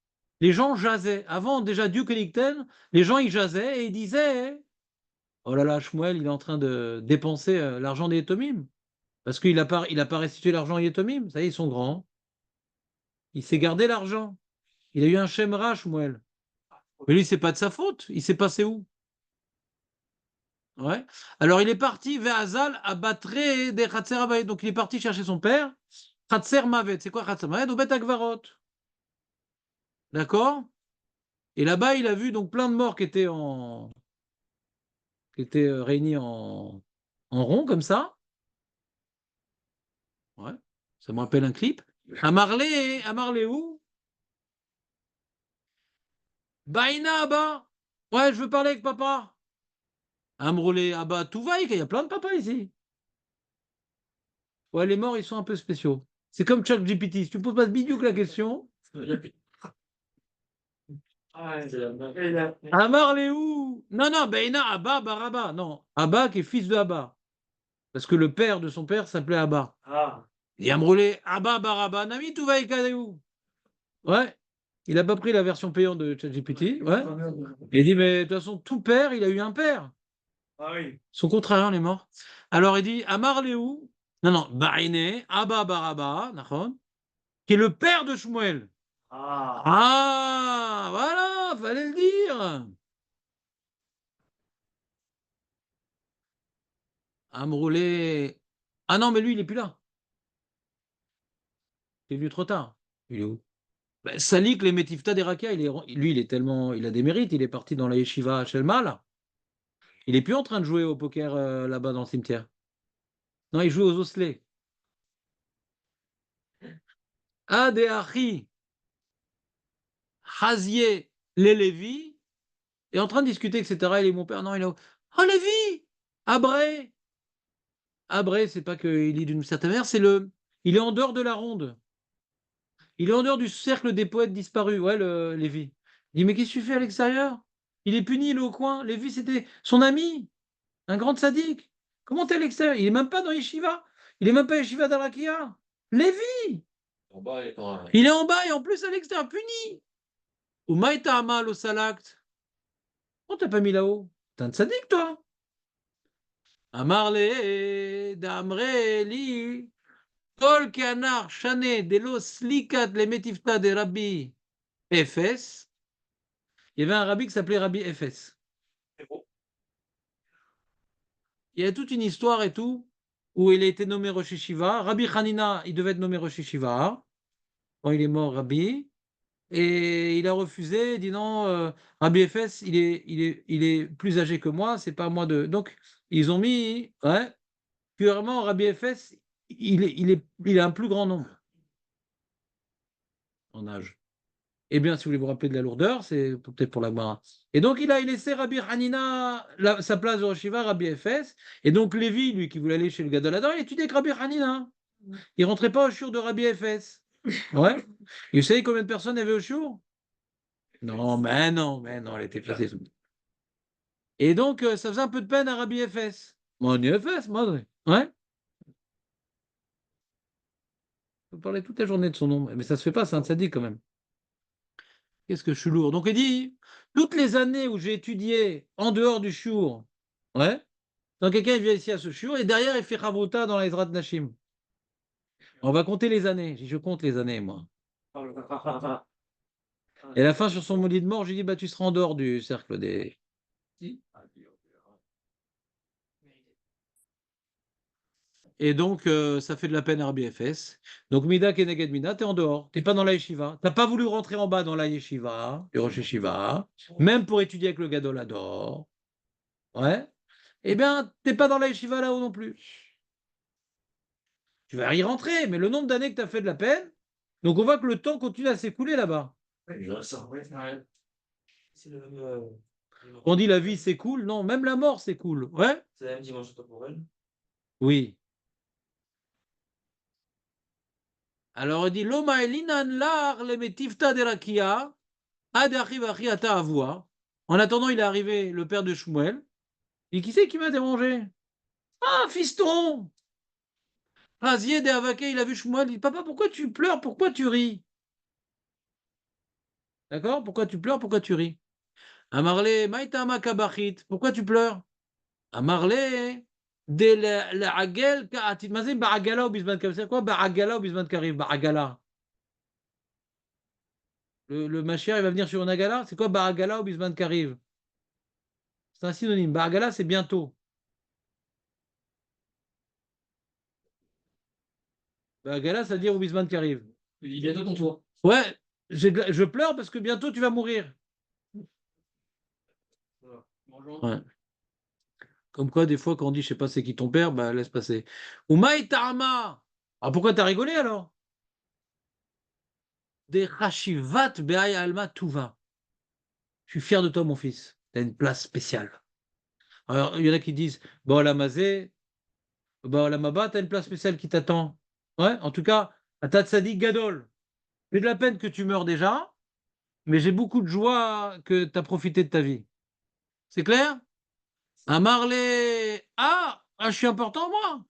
jasaient. Avant, déjà, Duke Ellington, les gens, ils jasaient et ils disaient oh là là, Shmuel, il est en train de dépenser l'argent des Etomim. Parce qu'il n'a pas restitué l'argent des Etomim. Ça y est, ils sont grands. Il s'est gardé l'argent. Il a eu un Shemra, Shmuel. Mais lui, c'est pas de sa faute. Il s'est passé où? Ouais. Alors, il est parti vers Azal à Batré des Khatser Abayit. Donc, il est parti chercher son père. Khatser Mavet. C'est quoi Khatser Mavet? Au Bet Akvarot. D'accord? Et là-bas, il a vu donc plein de morts qui étaient réunis en rond, comme ça. Ouais. Ça me rappelle un clip. À Marley où? Baïna, Abba. Ouais, je veux parler avec papa. Amroulé, Abba, tout va, il y a plein de papas ici. Ouais, les morts, ils sont un peu spéciaux. C'est comme ChatGPT. Si tu ne poses pas bidou que la question, Ah, C'est la même. Amar Léou. Non, non, Beina Abba Baraba. Non, Abba qui est fils de Abba. Parce que le père de son père s'appelait Abba. Ah, Il a brûlé Abba Baraba. Nami Touvaïkadéou. Ouais. Il n'a pas pris la version payante de ChatGPT. Ouais. Il dit, mais de toute façon, tout père, il a eu un père. ah oui. Son contraire, on est mort. Alors il dit Amar Léou. Non, non, Baïné, Abba Baraba, d'accord, qui est le père de Shmuel. Ah, Ah, voilà, fallait le dire. Amroulé. Ah non, mais lui, il est plus là. Il est venu trop tard. Il est où? Ben, Salik, les Metifta d'Erakia, lui, il est tellement. Il a des mérites. Il est parti dans la yeshiva à Shelma, là. Il est plus en train de jouer au poker là-bas dans le cimetière. Non, il joue aux osselets. Adeachi, Hazié, les Lévi, est en train de discuter, etc. Il est mon père. Non, il est. Oh, Lévi! Abré! Abré, c'est pas qu'il lit d'une certaine manière, c'est le. Il est en dehors de la ronde. Il est en dehors du cercle des poètes disparus. Ouais, Lévi. Il dit, mais qu'est-ce que tu fais à l'extérieur? Il est puni, il est au coin. Lévi, c'était son ami, un grand sadique. Comment t'es à l'extérieur? Il est même pas dans Yeshiva. Il est même pas Yeshiva d'Arakia. Lévi! En bas, Il est en bas et en plus à l'extérieur, puni. Ou Maïta Amal au Salakt. On t'a pas mis là-haut. T'es un sadique, toi. Amarle, Damreli. Kol Kanar, Shane, Delos, Likat, les Metifta de Rabbi Efes. Il y avait un rabbi qui s'appelait Rabbi Efes. c'est beau. Il y a toute une histoire et tout, où il a été nommé Rosh Hashiva. Rabbi Hanina, il devait être nommé Rosh Hashiva. Quand il est mort, Rabbi. Et il a refusé, il dit non, Rabbi Efes, il est plus âgé que moi, c'est pas à moi de. Donc, ils ont mis, ouais, purement Rabbi Efes, il a un plus grand nombre en âge. Eh bien, si vous voulez vous rappeler de la lourdeur, c'est peut-être pour la Gemara. Et donc, il a laissé Rabbi Hanina sa place de Rosh Hashiva, Rabbi Efes. Et donc, Lévi, lui, qui voulait aller chez le Gadol Hador, il étudiait avec Rabbi Hanina. Il rentrait pas au shiur de Rabbi Efes. Ouais. Et vous savez combien de personnes il y avait au shiur? Non, mais non, elle était placée. Et donc, ça faisait un peu de peine à Rabbi Efes. Mon Efes, moi, ouais. On peut parler toute la journée de son nom, mais ça se fait pas, c'est un tzaddik quand même. Qu'est-ce que je suis lourd. Donc, il dit, toutes les années où j'ai étudié en dehors du shiur, ouais, donc quelqu'un il vient ici à ce shiur, et derrière, il fait Chavruta dans la Ezrat Nashim. On va compter les années. Je compte les années, moi. Et à la fin, sur son lit de mort, j'ai dit, bah, tu seras en dehors du cercle des. Et donc, ça fait de la peine à Rabbi Efes. Donc, Mida Keneged Mida, t'es en dehors. T'es pas dans la yeshiva. T'as pas voulu rentrer en bas dans la yeshiva, du Rosh Yeshiva, même pour étudier avec le Gadol Hador. Ouais. Eh bien, t'es pas dans la yeshiva là-haut non plus. Tu vas y rentrer, mais le nombre d'années que tu as fait de la peine, donc on voit que le temps continue à s'écouler là-bas. C'est le même. On dit la vie s'écoule, non, même la mort s'écoule. Ouais. C'est la même dimension temporelle. Oui. Alors il dit Loma elinan lar le metifta de rakia ad achiv achiata avua. En attendant, il est arrivé le père de Shmuel. Et qui c'est qui m'a dérangé? Ah, fiston! Razier de Avake, il a vu Shmuel. Il dit Papa, pourquoi tu pleures? Pourquoi tu ris? D'accord? Pourquoi tu pleures? Pourquoi tu ris? Amarle, maïtama kabachit. Pourquoi tu pleures? Amarle, de la agel ka'atit. Mazim ba'agala ou bisman karim. C'est quoi ba'agala ou bisman karim? Ba'agala. Le Mashiach, il va venir sur une agala. C'est quoi ba'agala ou bisman karim? C'est un synonyme. Ba'agala, c'est bientôt. Ba'agala, ça veut dire ou bisman karim. Il dit bientôt ton tour. Ouais, je pleure parce que bientôt tu vas mourir. Voilà. Bonjour. Ouais. Comme quoi, des fois, quand on dit je sais pas c'est qui ton père, bah laisse passer. Ou maïtama. Ah, pourquoi t'as rigolé alors? Des Rashivat Be'ay Alma Tuva. Je suis fier de toi, mon fils. Tu as une place spéciale. Alors, il y en a qui disent Bon, la Mazé, bon, la Maba, tu as une place spéciale qui t'attend. Ouais, en tout cas, à Tatsadik Gadol. J'ai de la peine que tu meurs déjà. mais j'ai beaucoup de joie que tu as profité de ta vie. C'est clair? Un Marley. Je suis important, moi.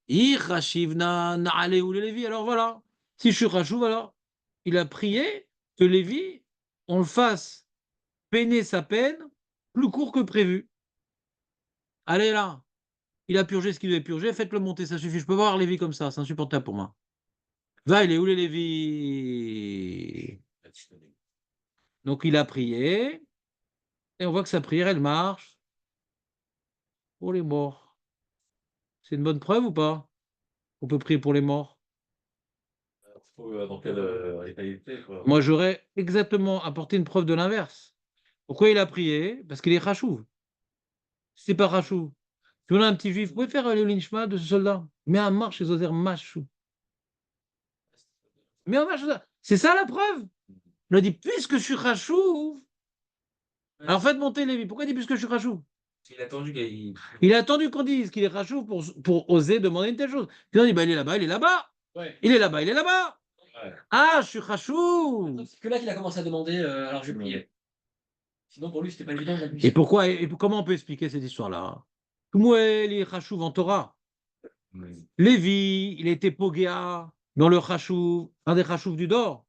Irachivna Naale ou Lévi. Alors voilà. Si je suis Rachouv, alors, il a prié que Lévi, on le fasse peiner sa peine plus court que prévu. Allez là. Il a purgé ce qu'il devait purger, faites-le monter, ça suffit. Je peux voir Lévi comme ça, c'est insupportable pour moi. Va, il est où les Lévi? Donc il a prié, et on voit que sa prière, elle marche pour les morts. C'est une bonne preuve ou pas? On peut prier pour les morts. Dans quelle réalité, quoi. Moi, j'aurais exactement apporté une preuve de l'inverse. Pourquoi il a prié? Parce qu'il est rachouv. Si c'est pas rachouv, si on a un petit juif, vous pouvez faire le lynchement de ce soldat. Mais un marche chez Ozer Machou. Mais un marche, c'est ça la preuve. Il a dit, puisque je suis rachouv, alors faites monter Lévi. Pourquoi il dit puisque je suis rachouv? Il a attendu qu'il. Il a attendu qu'on dise qu'il est rachouv pour oser demander une telle chose. Puis on dit, bah, il est là-bas, il est là-bas. Ouais. Il est là-bas, il est là-bas. Ouais. Ah, je suis rachouv. C'est que là qu'il a commencé à demander, alors je priais. Sinon, pour lui, c'était pas évident Et pourquoi, et comment on peut expliquer cette histoire-là? Shmuel, il est rachouv en Torah. Lévi, il était pogéa dans le rachouv, un des rachouv du Dor.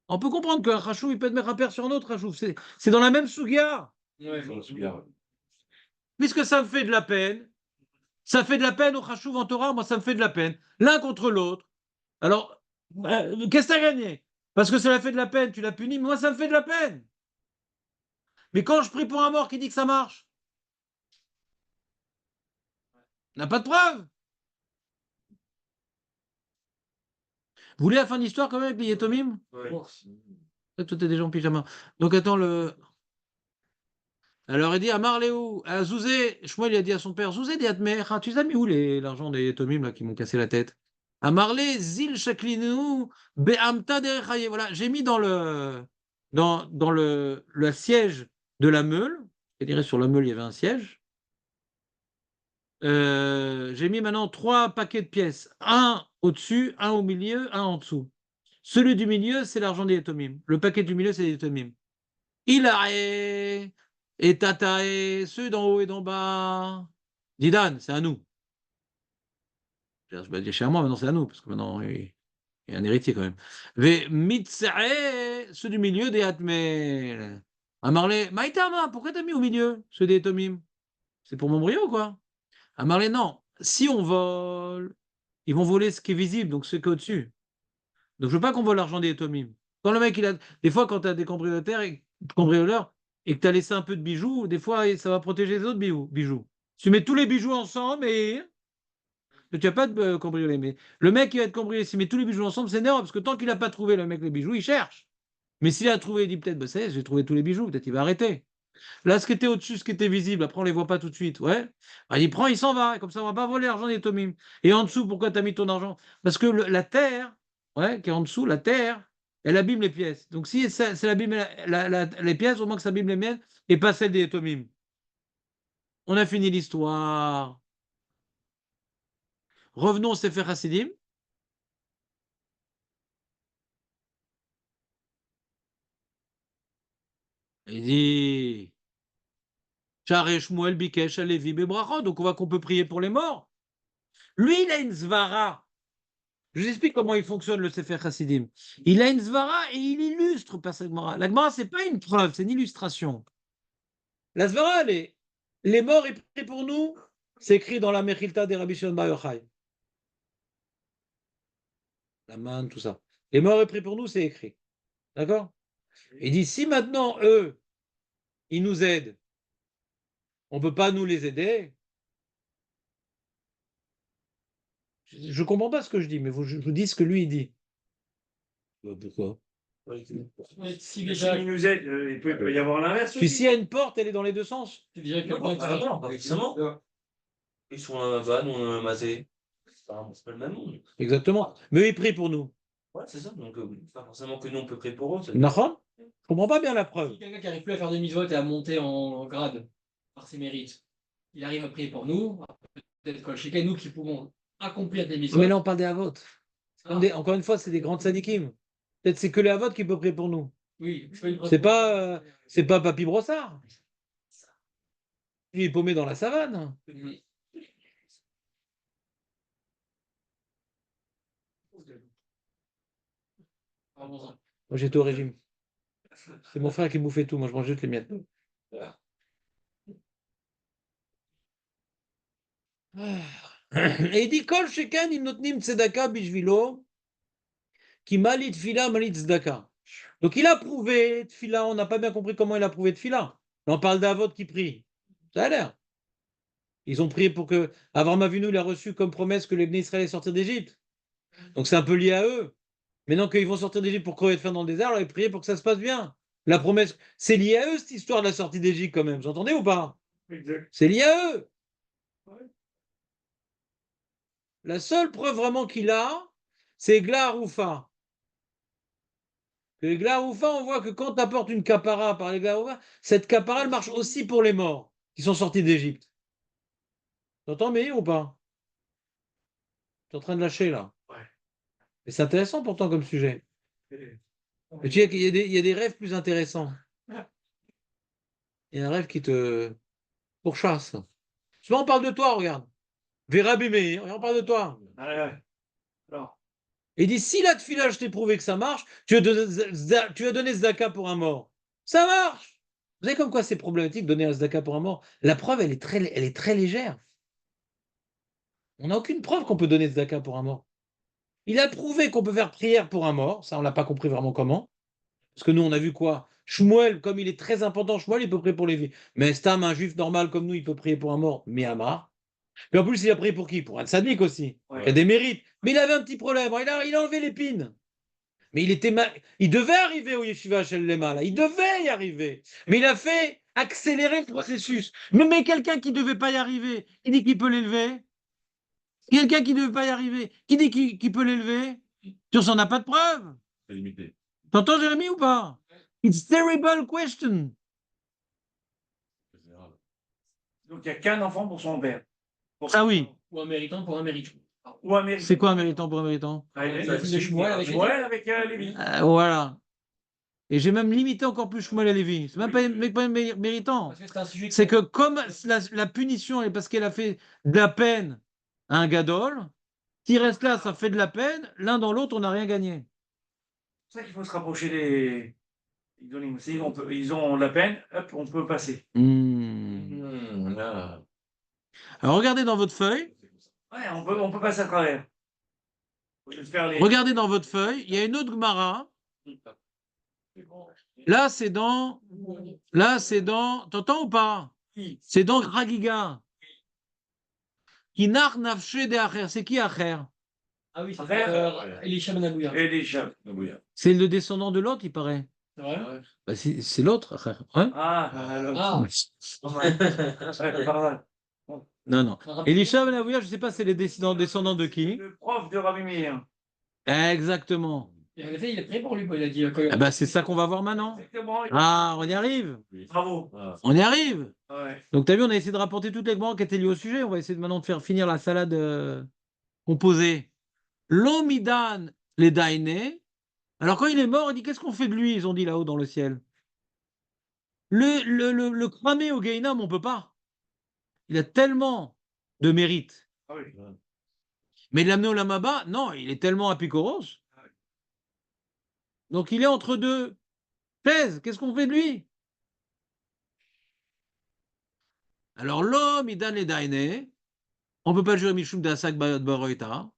On peut comprendre qu'un rachouv, il peut mettre un père sur un autre rachouv. C'est dans la même sougia. Ouais. Puisque ça me fait de la peine, ça fait de la peine au rachouv en Torah, moi ça me fait de la peine. L'un contre l'autre. Alors, qu'est-ce que tu as gagné? Parce que ça l'a fait de la peine, tu l'as puni, mais moi ça me fait de la peine. Mais quand je prie pour un mort qui dit que ça marche, on n'a pas de preuve. Vous voulez la fin de l'histoire quand même avec les Yetomim? Ouais. Toi, t'es déjà en pyjama. Donc attends, alors il dit à Marléou, à Zouzé, Shmuel il a dit à son père, Zouzé dit tu les as mis où l'argent des Yetomim là qui m'ont cassé la tête? À Marlé, Zil Shaklinu, Be'amta Derechaye. Voilà, j'ai mis dans le siège de la meule, je dirais sur la meule il y avait un siège. J'ai mis maintenant 3 paquets de pièces, un au-dessus, un au milieu, un en dessous. Celui du milieu, c'est l'argent des Yetomim. Le paquet du milieu, c'est des Yetomim. Ilae et Tatae, ceux d'en haut et d'en bas. Didan, c'est à nous. Je vais dire chez moi, maintenant c'est à nous, parce que maintenant il y a un héritier quand même. Ve Mitsae, ceux du milieu des Hatmel. Amarle, Maïtama, pourquoi t'as mis au milieu ceux des Yetomim? C'est pour mon brio, quoi. Amarle, non. Si on vole, ils vont voler ce qui est visible, donc ce qui est au-dessus. Donc je veux pas qu'on vole l'argent des Yetomim. Quand le mec, il a. Des fois, quand tu as des cambrioleurs et que tu as laissé un peu de bijoux, des fois, ça va protéger les autres bijoux. Tu mets tous les bijoux ensemble et. Tu n'as pas de cambriolé. Mais le mec qui va être cambriolé, s'il met tous les bijoux ensemble, c'est énorme, parce que tant qu'il n'a pas trouvé le mec les bijoux, il cherche. Mais s'il a trouvé, il dit peut-être, bah, ça y est, j'ai trouvé tous les bijoux, peut-être il va arrêter. Là, ce qui était au-dessus, ce qui était visible, après on les voit pas tout de suite. Ouais. Bah, il prend, il s'en va. Et comme ça, on va pas voler l'argent des Tomim. Et en dessous, pourquoi tu as mis ton argent? Parce que la terre, ouais, qui est en dessous, la terre, elle abîme les pièces. Donc si c'est l'abîme les pièces, au moins que ça abîme les miennes et pas celles des Tomim. On a fini l'histoire. Revenons au Sefer Hasidim. Il dit Share Shmuel Bikesh Alevi Bebracha. Donc on voit qu'on peut prier pour les morts. Lui, il a une zvara. Je vous explique comment il fonctionne le Sefer Hasidim. Il a une svara et il illustre par cette Gemara. La Gemara, ce n'est pas une preuve, c'est une illustration. La svara, elle est les morts et prient pour nous, c'est écrit dans la Mechilta des Rabbi Shimon Bar Yochai. La manne, tout ça. Les morts et prient pour nous, c'est écrit. D'accord? Il dit si maintenant, eux, ils nous aident, on ne peut pas nous les aider. Je ne comprends pas ce que je dis, mais je vous dis ce que lui, il dit. Pourquoi? Si Si déjà, il nous aide, il peut y avoir l'inverse Puis aussi. s'il y a une porte, elle est dans les deux sens. tu dirais que le Non, point pas forcément. Ils sont un van ou un mazé. C'est pas le même monde. Exactement. Mais ils prient pour nous. Ouais, c'est ça. Donc, pas forcément que nous, on peut prier pour eux. Nahon? Je comprends pas bien la preuve. Si quelqu'un qui n'arrive plus à faire de mitzvot et à monter en grade par ses mérites, il arrive à prier pour nous, peut-être que chez nous qui pouvons accomplir des mitzvot. Mais là, on parle des Havot. Encore une fois, c'est des grands tzadikim. Peut-être c'est que les Havot qui peuvent prier pour nous. Oui, c'est pas une C'est pas Papy Brossard. Il est paumé dans la savane. Oui. Parlons-en. Moi, j'étais au régime. C'est mon frère qui bouffait tout. Moi, je mangeais juste les miettes. Et il dit Kol sheken im notnim tzedaka bishvilo ki malit tfila malit tzedaka. Donc il a prouvé tfila. On n'a pas bien compris comment il a prouvé tfila. On parle d'Avot qui prie. Ça a l'air. Ils ont prié pour que Avram Avinu il a reçu comme promesse que les Bnei Israël allaient sortir d'Égypte. Donc c'est un peu lié à eux. Maintenant qu'ils vont sortir d'Égypte pour crever de faim dans le désert, alors ils priaient pour que ça se passe bien. La promesse, c'est lié à eux cette histoire de la sortie d'Égypte quand même. Vous entendez ou pas? Exact. C'est lié à eux. Ouais. La seule preuve vraiment qu'il a, c'est Egla Aroufa. Egla Aroufa, on voit que quand tu apportes une capara par l'Egla Aroufa, cette capara, elle marche aussi pour les morts qui sont sortis d'Égypte. T'entends, Meir, ou pas? Tu es en train de lâcher là. Ouais. Et c'est intéressant pourtant comme sujet. Et- Mais tu sais qu'il y a des rêves plus intéressants. Il y a un rêve qui te pourchasse. Souvent on parle de toi, regarde. Vera Meir, et on parle de toi. Ouais. Alors, Et il dit, si la tefila, je t'ai prouvé que ça marche, tu as donné Zdaka pour un mort. Ça marche. Vous savez comme quoi c'est problématique de donner un Zdaka pour un mort? La preuve, elle est très légère. On n'a aucune preuve qu'on peut donner Zdaka pour un mort. Il a prouvé qu'on peut faire prière pour un mort. Ça, on l'a pas compris vraiment comment. Parce que nous, on a vu quoi? Shmuel, comme il est très important, Shmuel, il peut prier pour les vies. Mais Stam, un juif normal comme nous, il peut prier pour un mort. Miyama. Mais en plus, il a prié pour qui? Pour un tzaddik aussi. Ouais. Il a des mérites. Mais il avait un petit problème. Il a enlevé l'épine. Mais il devait arriver au Yeshiva Shel Lema, là. Il devait y arriver. Mais il a fait accélérer le processus. Mais quelqu'un qui ne devait pas y arriver, qui dit qu'il peut l'élever? Quelqu'un qui ne devait pas y arriver, qui dit qu'il peut l'élever? Tu n'en as pas de preuve. C'est limité. T'entends, Jérémy, ou pas? It's terrible question. C'est général. donc il n'y a qu'un enfant pour son père. Ah oui. Ou un méritant pour un méritant. Ou un méritant. C'est quoi un méritant pour un méritant? La fille de Shmuel avec Shmuel avec Lévi. Voilà. Et j'ai même limité encore plus Shmuel et Lévi. C'est même pas un méritant. Parce que c'est un sujet C'est que comme la punition est parce qu'elle a fait de la peine à un gadol, qui reste là, ça fait de la peine, l'un dans l'autre, on n'a rien gagné. C'est ça qu'il faut se rapprocher des. Ils ont la peine, hop, on peut passer. Là. Alors regardez dans votre feuille, Ouais, on peut passer à travers. Faut juste faire les. regardez dans votre feuille, il y a une autre Gemara. Là, c'est dans. T'entends ou pas? C'est dans Ragiga. Kinar nafshe de acher. C'est qui acher? Ah oui, c'est Frère, Elisha Ben Abouya. Et les chats. C'est le descendant de l'autre, il paraît. C'est vrai? Bah, c'est l'autre, acher. Hein? Ah, Ouais, pardon. Non, non. Elisha Ben Avouya, je ne sais pas, c'est les descendants de qui? Le prof de Rabbi Meir. Exactement. et en effet, il est prêt pour lui, il a dit. Ah bah, c'est ça qu'on va voir maintenant. Exactement. Ah, on y arrive. Bravo. On y arrive. Ouais. Donc, tu as vu, on a essayé de rapporter toutes les grands qui étaient liées au sujet. On va essayer maintenant de faire finir la salade composée. L'Omidan, les Daïné. Alors, quand il est mort, il dit qu'est-ce qu'on fait de lui? Ils ont dit là-haut dans le ciel. Le cramer au Gainam, on ne peut pas. Il a tellement de mérite. Ah oui. Mais l'amener au Lamaba, non, il est tellement apicoros. Donc, il est entre deux chaises. Qu'est-ce qu'on fait de lui? Alors, l'homme, il donne les Daïné. On ne peut pas jurer Mishum d'Asak Bayot Baroïta.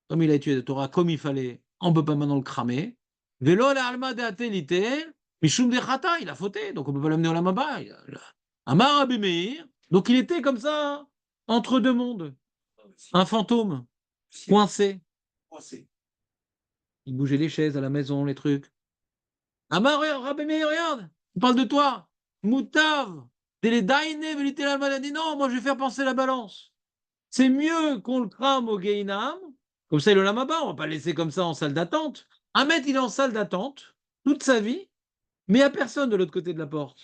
Comme il a étudié la Torah comme il fallait, on ne peut pas maintenant le cramer. Vélo la alma de Atelité, Mishum de Chata, il a fauté, donc on ne peut pas l'amener au Lamaba. Amar Rabbi Meir. Donc il était comme ça, entre deux mondes. Un fantôme, coincé. Il bougeait les chaises à la maison, les trucs. Amar Rabbi Meir, regarde, on parle de toi. Moutav, Daïne, Vélité l'alma, il a dit non, moi je vais faire penser la balance. C'est mieux qu'on le crame au Gainam. Comme ça, il est au Lamaba, on ne va pas le laisser comme ça en salle d'attente. Ahmed, il est en salle d'attente toute sa vie, mais il n'y a personne de l'autre côté de la porte.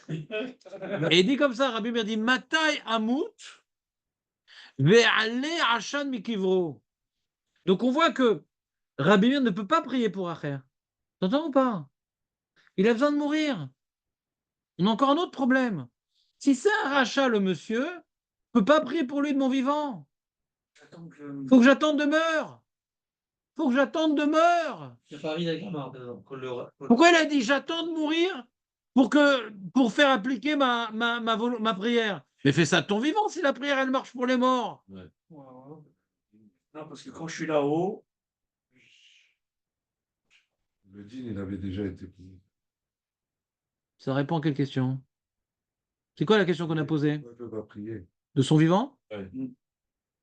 Et il dit comme ça, Rabbi Meir dit Matai Amout, Ve'ale Ashan Mikivro. Donc on voit que Rabbi Meir ne peut pas prier pour Acher. T'entends ou pas? Il a besoin de mourir. On a encore un autre problème. Si c'est un rachat, le monsieur, je ne peux pas prier pour lui de mon vivant. J'attends que. Faut que j'attende de mort. Faut que j'attende de mort. C'est Paris avec la marde. Pourquoi il a dit j'attends de mourir pour faire appliquer ma prière? Mais fais ça de ton vivant si la prière elle marche pour les morts. Non, parce que quand je suis là-haut, Le dîner, il avait déjà été pris. Ça répond à quelle question? C'est quoi la question qu'on a posée? Pourquoi il ne peut pas prier? De son vivant? Ouais.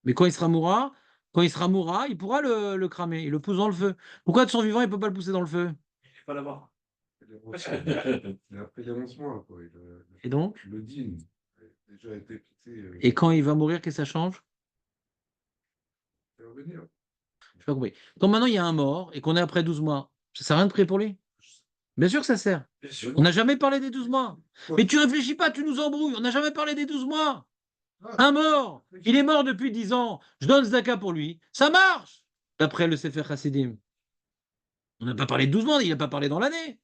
Mais quand il sera mourra, il pourra le cramer. Il le pousse dans le feu. Pourquoi de son vivant, il ne peut pas le pousser dans le feu? il n'est pas là-bas. Il a pris les 11 mois, quoi. Et donc? Le dîner a déjà été fixé. Et quand il va mourir, qu'est-ce que ça change? Il va revenir. Je n'ai pas compris. Quand maintenant il y a un mort et qu'on est après 12 mois, ça sert à rien de prier pour lui? Bien sûr que ça sert. Bien sûr. On n'a jamais parlé des 12 mois. Mais tu réfléchis pas, tu nous embrouilles. On n'a jamais parlé des 12 mois. Un mort, il est mort depuis 10 ans. Je donne Zaka pour lui. Ça marche. D'après le Sefer Chassidim. On n'a pas parlé de 12 mois, il n'a pas parlé dans l'année.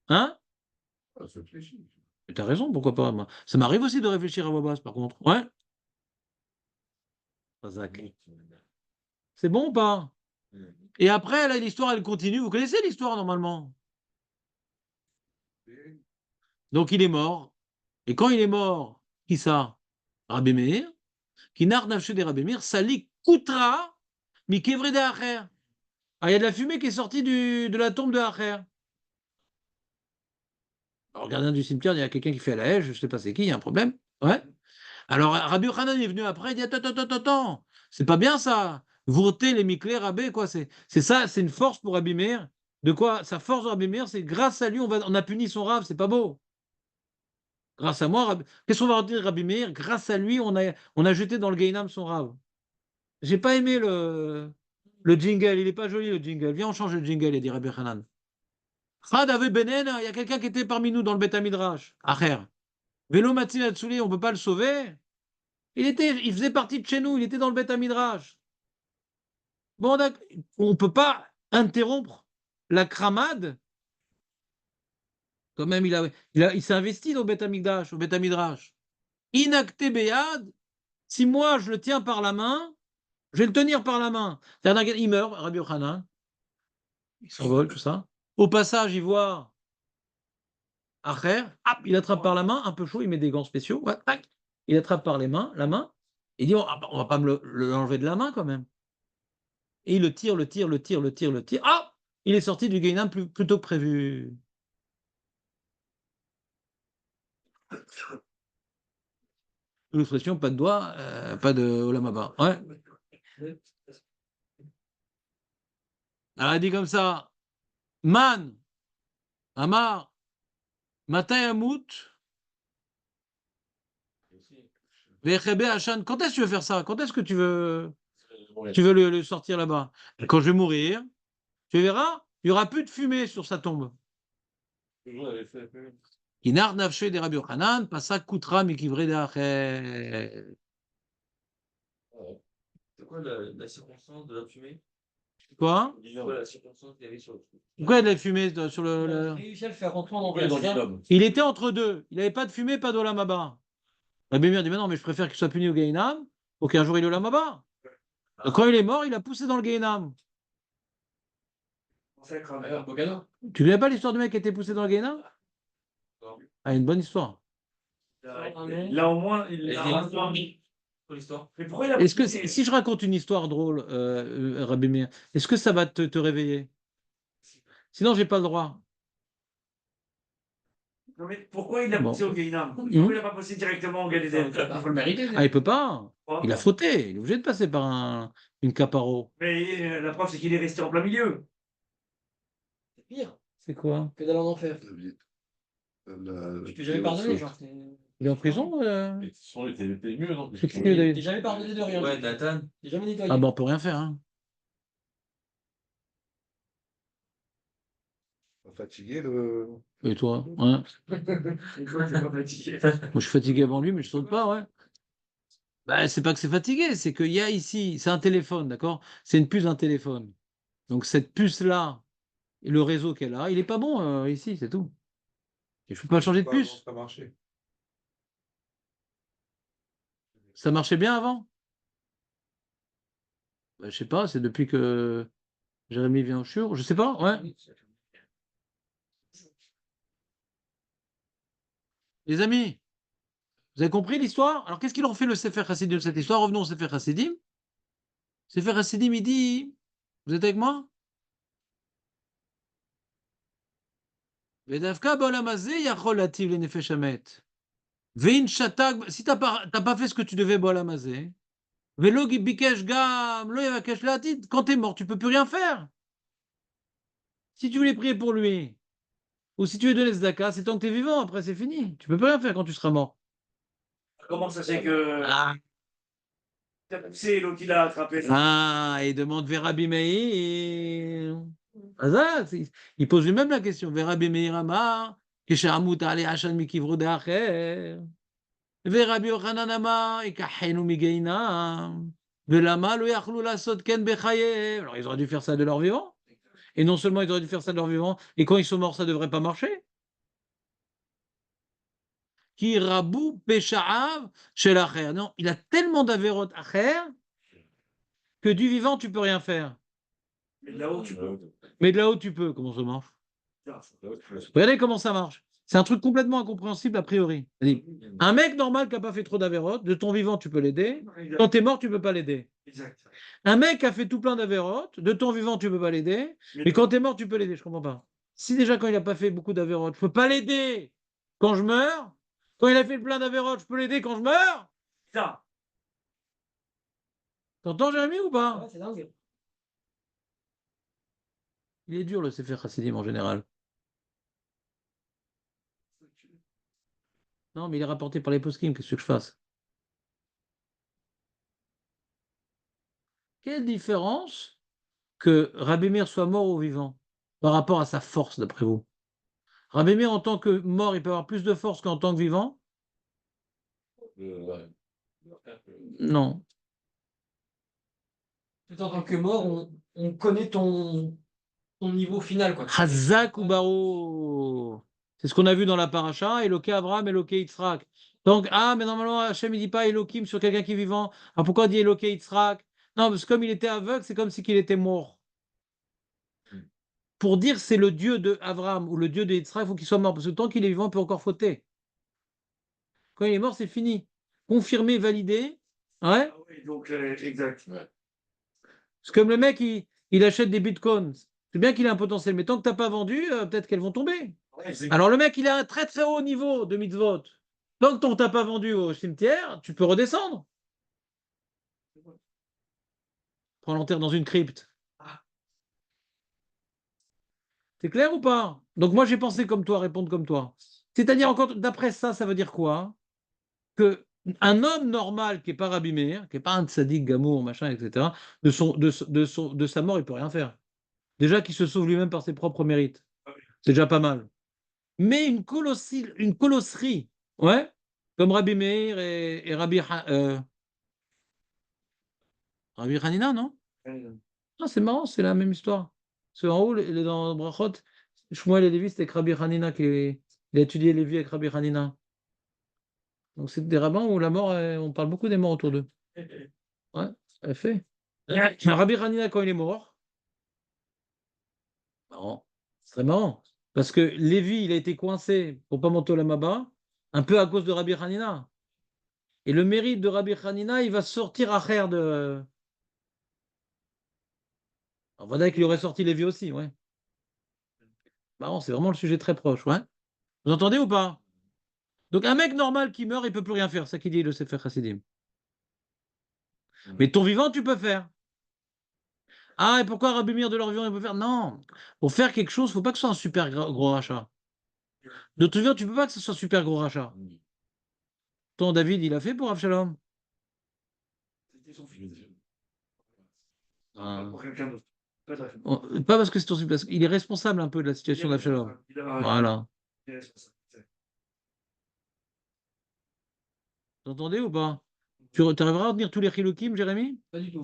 Hein? Ah, ça réfléchit. Tu as raison, pourquoi pas. Moi. Ça m'arrive aussi de réfléchir à voix basse, par contre. Ouais. Razak. C'est bon ou pas? Et après, là, l'histoire, elle continue. Vous connaissez l'histoire, normalement. Donc, il est mort. Et quand il est mort, qui ça? Rabbi Meir. Qui nar nafshe de Rabbi Meir, sali koutra mi kevre de Acher. Ah, il y a de la fumée qui est sortie de la tombe de Acher. Alors, gardien du cimetière, il y a quelqu'un qui fait la haie, je ne sais pas c'est qui, il y a un problème. Ouais. Alors, Rabbi Yochanan est venu après, il dit attends, c'est pas bien ça. Voter les Miklé, Rabbi, quoi, c'est ça, c'est une force pour Rabbi Meir. De quoi? Sa force de Rabbi Meir, c'est grâce à lui, on a puni son rave, c'est pas beau. Grâce à moi, qu'est-ce qu'on va dire Rabbi Meir? Grâce à lui, on a jeté dans le Gainam son rave. J'ai pas aimé le jingle, il est pas joli le jingle. Viens, on change le jingle, il dit Rabbi Yochanan. Chad avait Benen, il y a quelqu'un qui était parmi nous dans le Beth Midrash. Acher. Vélo Matzil Hatsouli, on ne peut pas le sauver. Il faisait partie de chez nous, il était dans le Beth Midrash. Bon, on ne peut pas interrompre la cramade. Quand même, il s'est investi dans le Beth Midrash, au Beth Midrash. Inacté Beyad, si moi je le tiens par la main, je vais le tenir par la main. Il meurt, Rabbi Yochanan. Il s'envole, tout ça. Au passage, il voit Acher, hop, il attrape par la main, un peu chaud, il met des gants spéciaux, ouais, tac, il attrape par la main, il dit on va pas l'enlever de la main quand même. Et il le tire, ah, il est sorti du Guénam plus tôt que prévu. L'expression, pas de doigt, pas de Olamaba. Ouais. Alors, elle dit comme ça, Man, Amar, Matayamout, Vechebe Hachan. Quand est-ce que tu veux faire ça? Quand est-ce que tu veux le sortir là-bas? Quand je vais mourir, tu verras, il n'y aura plus de fumée sur sa tombe. Inar nafshe de Rabbi Yochanan, passa kutra mikivre de Acher. C'est quoi la circonstance de la fumée? Quoi? C'est quoi la circonstance qu'il y avait sur le truc? Pourquoi il y a de la fumée sur Il a le... réussi à le faire rentrer en Ouais, dans entretien. l'immeuble. Il était entre deux. Il n'avait pas de fumée, pas d'Olamaba. Rabbi Meir dit, mais non, mais je préfère qu'il soit puni au Gainam pour qu'un jour il ait Olamaba. Donc, quand il est mort, il a poussé dans le Gainam. on s'est cramé. D'ailleurs, Bogano. Tu ne connais pas l'histoire du mec qui a été poussé dans le Gainam? Ah, une bonne histoire. Là, au moins, il a. Pour l'histoire. Mais pourquoi il a. Est-ce que si je raconte une histoire drôle, Rabbi Meir, est-ce que ça va te réveiller? Sinon, j'ai pas le droit. Non, mais pourquoi il a Bon. poussé au Guénam? Pourquoi Mhm. il n'a pas poussé directement au Galilée? Il faut le mériter. Ah, il peut pas. Pourquoi? Il a fauté. Il est obligé de passer par une caparo. Mais la preuve, c'est qu'il est resté en plein milieu. C'est pire C'est quoi? que d'aller en enfer. Tu t'es jamais pardonné, genre. Il est en prison? Et de toute façon, il était mieux, non? C'est qui, T'es David? jamais pardonné de rien. Ouais, Nathan. T'es jamais nettoyé. Ah bon, on peut rien faire. Hein. Fatigué le. Et toi? Ouais. Et toi, t'es pas fatigué. Moi, je suis fatigué avant lui, mais je saute pas, ouais. Bah, c'est pas que c'est fatigué, c'est qu'il y a ici, c'est un téléphone, d'accord? C'est une puce d'un téléphone. Donc cette puce-là, et le réseau qu'elle a, il est pas bon ici, c'est tout. Et je peux pas changer de puce. Ça marchait. Ça marchait bien avant? Bah, je sais pas, c'est depuis que Jérémy vient au CHUR, je sais pas, ouais. Les amis, vous avez compris l'histoire? Alors qu'est-ce qu'il en fait le Sefer Chassidim de cette histoire? Revenons au Sefer Chassidim. Sefer Chassidim, il dit, vous êtes avec moi? Vedavka b'olam hazeh yachol lativ lenefesh hamet. Ve'in shatak, si t'as pas fait ce que tu devais b'olam hazeh, ve'lo bikesh gam, lo yavakesh la'atid, quand t'es mort, tu peux plus rien faire. Si tu voulais prier pour lui, ou si tu veux donner tzedaka, c'est tant que t'es vivant, après c'est fini. Tu peux plus rien faire quand tu seras mort. Comment ça c'est que Ah, t'as poussé l'autre il a attrapé? ah, il demande vers Rabbi Meir. Ah, ça, il pose lui-même la question. Vers Rabbi Meir Amar, כשעמוד עלי עשן מכברו דאחר, ורבי יוחנן אמר, ייקחנו מגיהינם, ולמה לא יכלו לעשות כן בחייהם? Alors ils auraient dû faire ça de leur vivant. Et non seulement ils auraient dû faire ça de leur vivant, et quand ils sont morts, ça ne devrait pas marcher. Qui rabou péchaav chez l'acher. Non, il a tellement d'avérotes acher que du vivant, tu peux rien faire. Et là-haut, tu peux. Mais de là-haut, tu peux. Comment ça marche? Regardez comment ça marche. C'est un truc complètement incompréhensible a priori. Un mec normal qui n'a pas fait trop d'avérotes, de ton vivant, tu peux l'aider. Quand tu es mort, tu ne peux pas l'aider. Exact. Un mec qui a fait tout plein d'avérotes, de ton vivant, tu ne peux pas l'aider. Mais quand tu es mort, tu peux l'aider. Je ne comprends pas. Si déjà, quand il n'a pas fait beaucoup d'avérotes, je ne peux pas l'aider quand je meurs. Quand il a fait plein d'avérotes, je peux l'aider quand je meurs. Ça. T'entends, Jérémy, ou pas? Ouais, c'est dingue. Il est dur, le Sefer Chassidim, en général. Non, mais il est rapporté par les poskim. Qu'est-ce que je fasse? Quelle différence que Rabbi Meir soit mort ou vivant par rapport à sa force, d'après vous? Rabbi Meir, en tant que mort, il peut avoir plus de force qu'en tant que vivant? Non. Tout en tant que mort, on connaît ton niveau final, quoi. Hazak ou Baro. C'est ce qu'on a vu dans la paracha, Eloké Abraham, Eloké Yitzhak. Donc, ah, mais normalement, Hachem, il dit pas Elohim sur quelqu'un qui est vivant. Alors pourquoi il dit Eloké Yitzhak? Non, parce que comme il était aveugle, c'est comme si qu'il était mort. Pour dire c'est le Dieu de Abraham ou le Dieu de Yitzhak, il faut qu'il soit mort. Parce que tant qu'il est vivant, il peut encore fauter. Quand il est mort, c'est fini. Confirmé, validé. Ouais. Ah oui, donc, exact. C'est comme le mec, il achète des bitcoins. C'est bien qu'il a un potentiel, mais tant que tu n'as pas vendu, peut-être qu'elles vont tomber. Ouais, c'est- Alors le mec, il a un très très haut niveau de mitzvot. Tant que tu n'as pas vendu au cimetière, tu peux redescendre. Prends l'enterre dans une crypte. C'est clair ou pas? Donc moi, j'ai pensé comme toi, répondre comme toi. C'est-à-dire, encore, d'après ça, ça veut dire quoi? Que un homme normal qui n'est pas Rabbi Meir, qui n'est pas un tzaddik, gamour, machin, etc., de sa mort, il ne peut rien faire. Déjà qu'il se sauve lui-même par ses propres mérites. C'est déjà pas mal. Mais une colosserie, ouais, comme Rabbi Meir et Rabbi Hanina, non? Ah, c'est marrant, c'est la même histoire. Parce qu'en haut, il est dans Brachot, Shmuel et Lévi, c'était avec Rabbi Hanina il a étudié Lévi avec Rabbi Hanina. Donc c'est des rabbins où la mort, on parle beaucoup des morts autour d'eux. Ouais, elle fait. Rabbi Hanina, quand il est mort, marrant, c'est très marrant. Parce que Lévi, il a été coincé pour pas monter au Lamaba, un peu à cause de Rabbi Hanina. Et le mérite de Rabbi Hanina, il va sortir à Kher de. Alors, voilà qu'il aurait sorti Lévi aussi, ouais. Marrant, c'est vraiment le sujet très proche, ouais. Vous entendez ou pas? Donc un mec normal qui meurt, il peut plus rien faire, c'est ça qu'il dit le Sefer Chassidim. Mais ton vivant, tu peux faire. Ah, et pourquoi Rabbi Meir de leur vivant, il peut faire? Non, pour faire quelque chose, il ne faut pas que ce soit un super gros rachat. De ton vivant, tu ne peux pas que ce soit un super gros rachat. Ton David, il a fait pour Avshalom. C'était son fils. Ah. Pour quelqu'un d'autre. Pas de référence. Pas parce que c'est ton fils, parce qu'il est responsable un peu de la situation d'Avshalom. Voilà. Il est responsable. Vous entendez ou pas? Tu arriveras à retenir tous les chilukim, Jérémy? Pas du tout.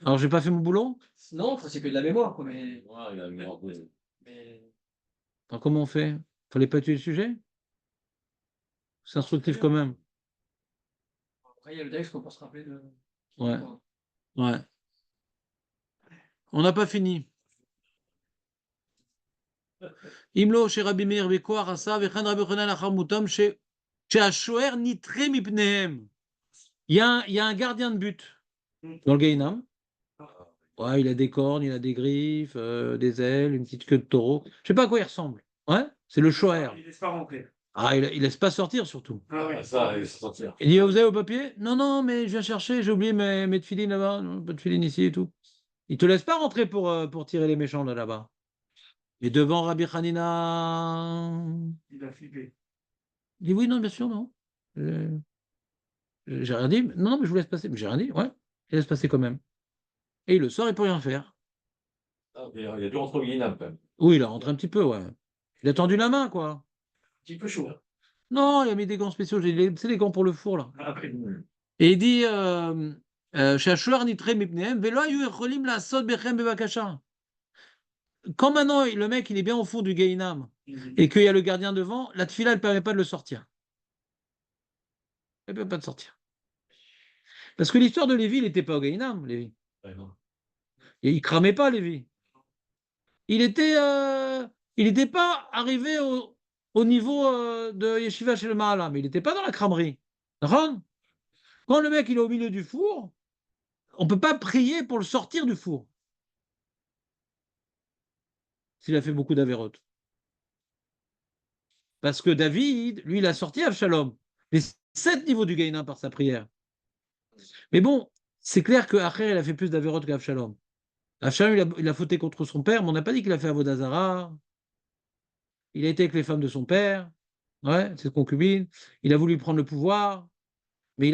Alors, j'ai pas fait mon boulot? Non, enfin, c'est que de la mémoire, quoi, mais. Ouais, il a mis en pause. mais... Alors, comment on fait? Fallait pas tuer le sujet? C'est instructif quand même. Après, il y a le texte qu'on peut se rappeler de. Ouais. Ouais. On n'a pas fini. Imlo chez Rabbi Meir Bekoar Asa Vechan Rabbi Yochanan Achar Mutam chez Ashoer Nitre Mipnehem. Il y a un gardien de but dans le Gainam. Ouais, il a des cornes, il a des griffes, des ailes, une petite queue de taureau. Je sais pas à quoi il ressemble. Ouais, c'est le Shoer. Il laisse pas rentrer. Ah, il laisse pas sortir surtout. Ah oui. Ah, ça, il faut sortir. Il dit, vous avez vos papiers? Non, non, mais je viens chercher, j'ai oublié mes tefilines là-bas. Non, pas de tefilines ici et tout. Il te laisse pas rentrer pour tirer les méchants de là-bas. Et devant Rabbi Hanina, Il a flippé. il dit oui, non, bien sûr, non. J'ai rien dit. Non, non, mais je vous laisse passer. Mais j'ai rien dit, ouais. Il laisse passer quand même. Et il le sort, il peut rien faire. Ah, il y a du entre Guinam quand même. Oui, il a rentré un petit peu, ouais. Il a tendu la main, quoi. Un petit peu chaud. Non, il a mis des gants spéciaux. C'est les gants pour le four, là. Après. Et il dit Shashuar nitre mipnehem, velo ayu echolim la'asot bechem bevakasha. Quand maintenant le mec il est bien au fond du Gainam et qu'il y a le gardien devant, la tefila elle ne permet pas de le sortir. Elle ne peut pas de sortir. Parce que l'histoire de Lévi, il n'était pas au Gainam, Lévi. Ouais, non. Et il cramait pas, Lévi. Il était pas arrivé au niveau de Yeshiva chez le Mahala, mais il n'était pas dans la cramerie. D'accord. Quand le mec il est au milieu du four, on ne peut pas prier pour le sortir du four. S'il a fait beaucoup d'avérotes. Parce que David, lui, il a sorti Avshalom. Les 7 niveaux du Gaïna par sa prière. Mais bon, c'est clair que Acher, il a fait plus d'avérotes qu'Avshalom. Avshalom, il a fauté contre son père, mais on n'a pas dit qu'il a fait Avodazara. Il a été avec les femmes de son père, ouais, ses concubines. Il a voulu prendre le pouvoir. Mais on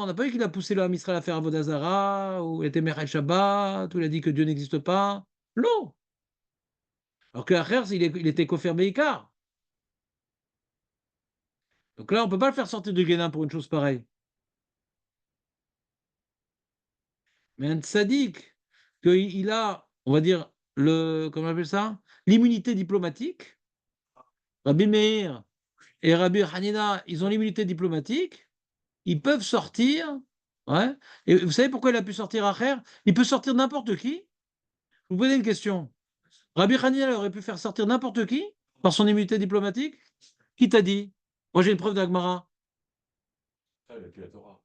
n'a pas vu qu'il a poussé le Ham Israël à faire Avodazara, ou il était Merel Shabbat, ou il a dit que Dieu n'existe pas. Non. Alors que Acher, il était Kofer Beikar. Donc là, on ne peut pas le faire sortir du Guénin pour une chose pareille. Mais un tzaddik, qu'il a, on va dire, comment on appelle ça? L'immunité diplomatique. Rabbi Meir et Rabbi Hanina, ils ont l'immunité diplomatique. Ils peuvent sortir. Ouais. Et vous savez pourquoi il a pu sortir Acher? Il peut sortir n'importe qui. Je vous posez une question. Rabbi Hanina aurait pu faire sortir n'importe qui par son immunité diplomatique? Qui t'a dit? Moi, j'ai une preuve d'Agmara. Ah, il a plus la Torah.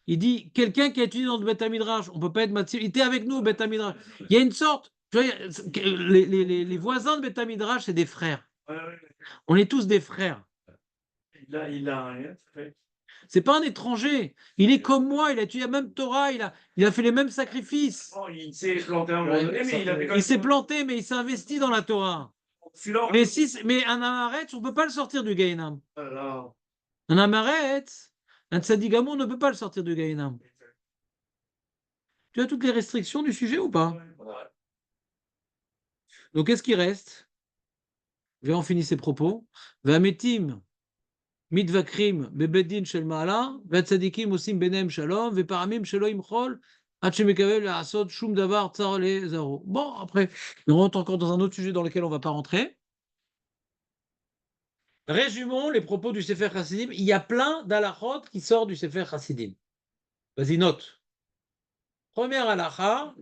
Il dit quelqu'un qui a étudié dans le Beth Midrash, on ne peut pas être matzil. Il était avec nous au Beth Midrash. Il y a une sorte, tu vois, les voisins de Beth Midrash, c'est des frères. Ouais, ouais. On est tous des frères. Il a rien fait. C'est pas un étranger. Il est comme moi. Il a étudié la même Torah. Il a fait les mêmes sacrifices. Oh, il s'est planté un moment donné, mais il avait quand Il même. s'est planté, mais il s'est investi dans la Torah. Celui-là, Mais un Amaretz, on ne peut pas le sortir du Gaïnam. voilà. Un Amaretz, un Tzadigamon, on ne peut pas le sortir du Gaïnam. Tu as toutes les restrictions du sujet ou pas? Donc, qu'est-ce qui reste? On finit ses propos. Vametim, mitvakrim, bebedin shel ma'ala, vatzadikim osim benem shalom, veparamim shelo imchol, ad shemekavel la'asot shum davar tsar le zaro. Bon, après, on rentre encore dans un autre sujet dans lequel on ne va pas rentrer. Résumons les propos du Sefer Chassidim. Il y a plein d'halachot qui sortent du Sefer Chassidim. Vas-y, note. Première halacha,